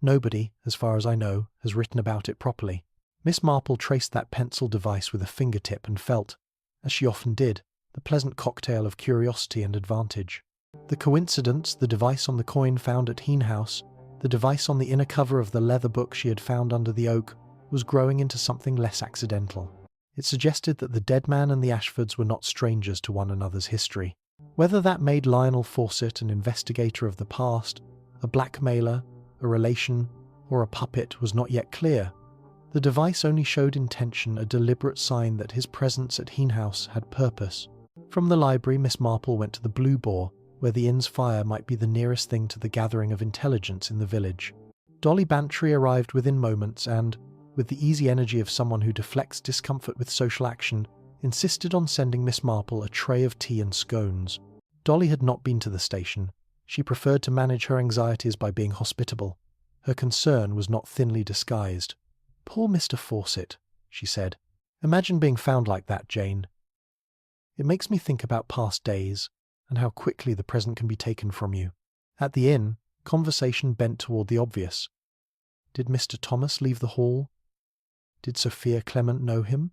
"Nobody, as far as I know, has written about it properly." Miss Marple traced that pencil device with a fingertip and felt, as she often did, the pleasant cocktail of curiosity and advantage. The coincidence, the device on the coin found at Heen House, the device on the inner cover of the leather book she had found under the oak, was growing into something less accidental. It suggested that the dead man and the Ashfords were not strangers to one another's history. Whether that made Lionel Fawcett an investigator of the past, a blackmailer, a relation, or a puppet was not yet clear. The device only showed intention, a deliberate sign that his presence at Heen House had purpose. From the library, Miss Marple went to the Blue Boar, where the inn's fire might be the nearest thing to the gathering of intelligence in the village. Dolly Bantry arrived within moments and, with the easy energy of someone who deflects discomfort with social action, insisted on sending Miss Marple a tray of tea and scones. Dolly had not been to the station. She preferred to manage her anxieties by being hospitable. Her concern was not thinly disguised. "Poor Mr. Fawcett," she said. "Imagine being found like that, Jane. It makes me think about past days, and how quickly the present can be taken from you." At the inn, conversation bent toward the obvious. Did Mr. Thomas leave the hall? Did Sophia Clement know him?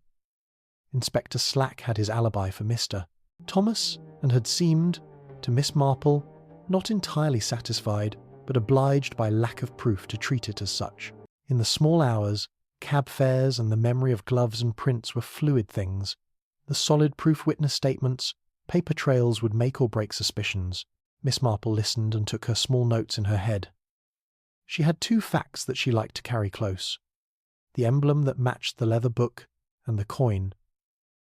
Inspector Slack had his alibi for Mr. Thomas, and had seemed, to Miss Marple, not entirely satisfied, but obliged by lack of proof to treat it as such. In the small hours, cab fares and the memory of gloves and prints were fluid things. The solid proof witness statements, paper trails would make or break suspicions. Miss Marple listened and took her small notes in her head. She had two facts that she liked to carry close: the emblem that matched the leather book and the coin,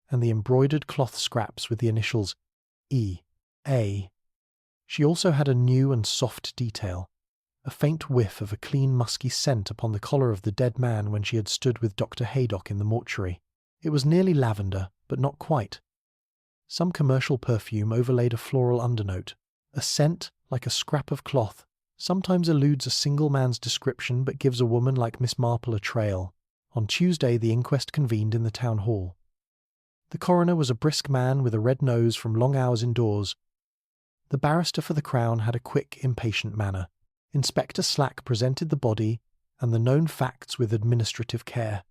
and the embroidered cloth scraps with the initials E.A. She also had a new and soft detail, a faint whiff of a clean musky scent upon the collar of the dead man when she had stood with Dr. Haydock in the mortuary. It was nearly lavender, but not quite. Some commercial perfume overlaid a floral undernote. A scent, like a scrap of cloth, sometimes eludes a single man's description but gives a woman like Miss Marple a trail. On Tuesday the inquest convened in the town hall. The coroner was a brisk man with a red nose from long hours indoors. The barrister for the Crown had a quick, impatient manner. Inspector Slack presented the body and the known facts with administrative care.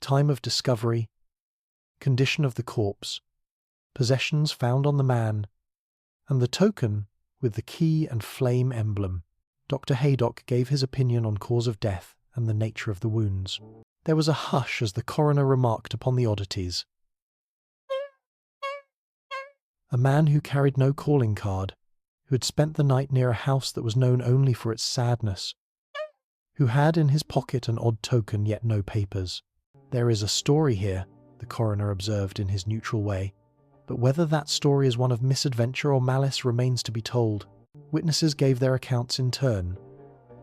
Time of discovery, condition of the corpse, possessions found on the man, and the token with the key and flame emblem. Dr. Haydock gave his opinion on cause of death and the nature of the wounds. There was a hush as the coroner remarked upon the oddities. A man who carried no calling card, who had spent the night near a house that was known only for its sadness, who had in his pocket an odd token yet no papers. "There is a story here," the coroner observed in his neutral way, "but whether that story is one of misadventure or malice remains to be told." Witnesses gave their accounts in turn.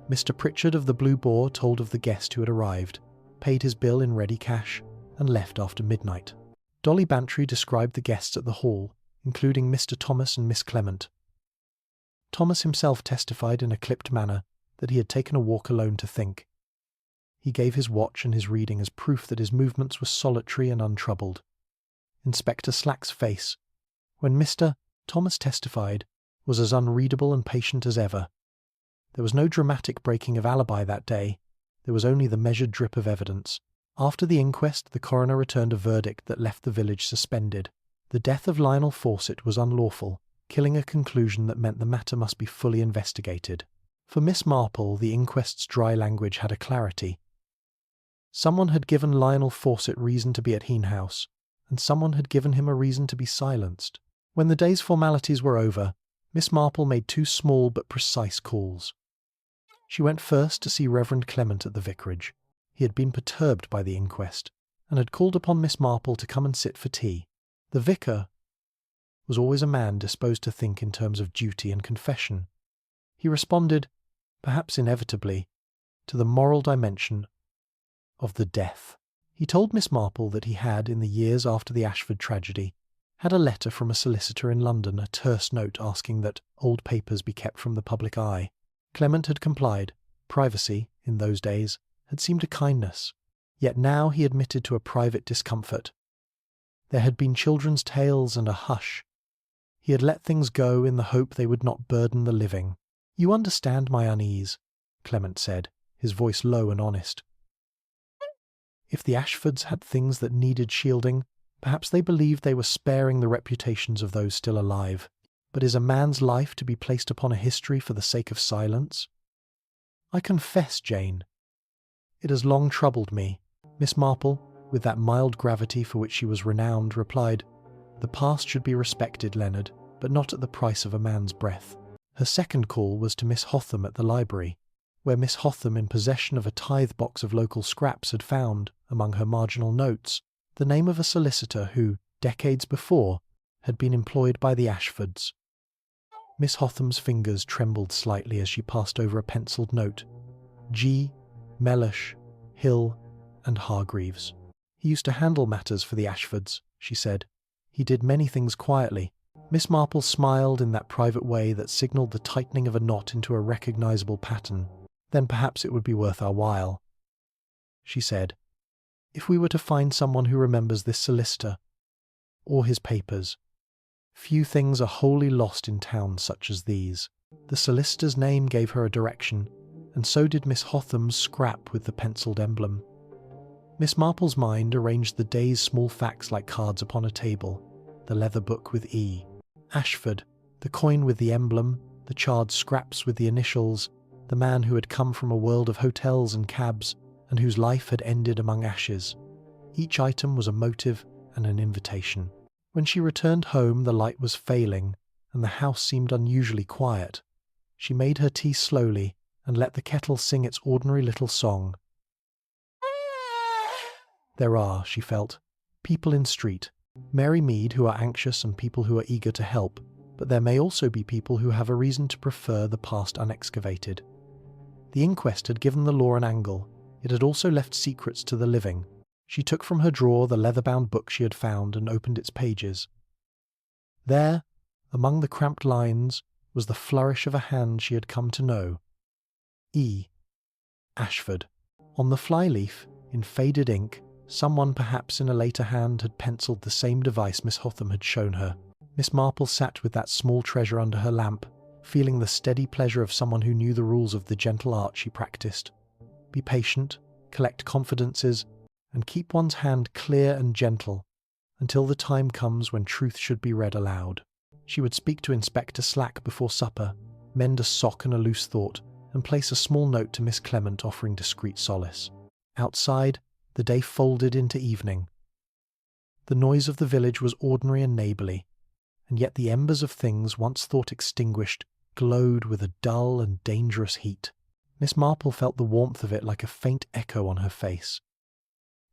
Mr. Pritchard of the Blue Boar told of the guest who had arrived, paid his bill in ready cash, and left after midnight. Dolly Bantry described the guests at the hall, including Mr. Thomas and Miss Clement. Thomas himself testified in a clipped manner that he had taken a walk alone to think. He gave his watch and his reading as proof that his movements were solitary and untroubled. Inspector Slack's face, when Mr. Thomas testified, was as unreadable and patient as ever. There was no dramatic breaking of alibi that day. There was only the measured drip of evidence. After the inquest, the coroner returned a verdict that left the village suspended. The death of Lionel Fawcett was unlawful, killing a conclusion that meant the matter must be fully investigated. For Miss Marple, the inquest's dry language had a clarity. Someone had given Lionel Fawcett reason to be at Heen House, and someone had given him a reason to be silenced. When the day's formalities were over, Miss Marple made two small but precise calls. She went first to see Reverend Clement at the vicarage. He had been perturbed by the inquest, and had called upon Miss Marple to come and sit for tea. The vicar was always a man disposed to think in terms of duty and confession. He responded, perhaps inevitably, to the moral dimension of the death. He told Miss Marple that he had, in the years after the Ashford tragedy, had a letter from a solicitor in London, a terse note asking that old papers be kept from the public eye. Clement had complied, Privacy, in those days, had seemed a kindness, yet now he admitted to a private discomfort. There had been children's tales and a hush. He had let things go in the hope they would not burden the living. "You understand my unease," Clement said, his voice low and honest. If the Ashfords had things that needed shielding, perhaps they believed they were sparing the reputations of those still alive. But is a man's life to be placed upon a history for the sake of silence? "I confess, Jane. It has long troubled me." Miss Marple, with that mild gravity for which she was renowned, replied, "The past should be respected, Leonard, but not at the price of a man's breath." Her second call was to Miss Hotham at the library, where Miss Hotham, in possession of a tithe box of local scraps, had found, among her marginal notes, the name of a solicitor who, decades before, had been employed by the Ashfords. Miss Hotham's fingers trembled slightly as she passed over a pencilled note. G. Mellish, Hill, and Hargreaves. "He used to handle matters for the Ashfords," she said. "He did many things quietly." Miss Marple smiled in that private way that signalled the tightening of a knot into a recognisable pattern. "Then perhaps it would be worth our while," she said, "if we were to find someone who remembers this solicitor, or his papers. Few things are wholly lost in towns such as these." The solicitor's name gave her a direction, and so did Miss Hotham's scrap with the pencilled emblem. Miss Marple's mind arranged the day's small facts like cards upon a table, the leather book with E. Ashford, the coin with the emblem, the charred scraps with the initials, the man who had come from a world of hotels and cabs, and whose life had ended among ashes. Each item was a motive and an invitation. When she returned home, the light was failing, and the house seemed unusually quiet. She made her tea slowly, and let the kettle sing its ordinary little song. There are, she felt, people in street, Mary Mead, who are anxious and people who are eager to help, but there may also be people who have a reason to prefer the past unexcavated. The inquest had given the law an angle. It had also left secrets to the living. She took from her drawer the leather-bound book she had found and opened its pages. There, among the cramped lines, was the flourish of a hand she had come to know. E. Ashford. On the flyleaf, in faded ink, someone perhaps in a later hand had pencilled the same device Miss Hotham had shown her. Miss Marple sat with that small treasure under her lamp, feeling the steady pleasure of someone who knew the rules of the gentle art she practised. Be patient, collect confidences, and keep one's hand clear and gentle until the time comes when truth should be read aloud. She would speak to Inspector Slack before supper, mend a sock and a loose thought, and place a small note to Miss Clement offering discreet solace. Outside, the day folded into evening. The noise of the village was ordinary and neighbourly, and yet the embers of things once thought extinguished glowed with a dull and dangerous heat. Miss Marple felt the warmth of it like a faint echo on her face.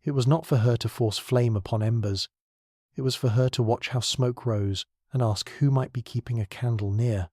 It was not for her to force flame upon embers. It was for her to watch how smoke rose and ask who might be keeping a candle near.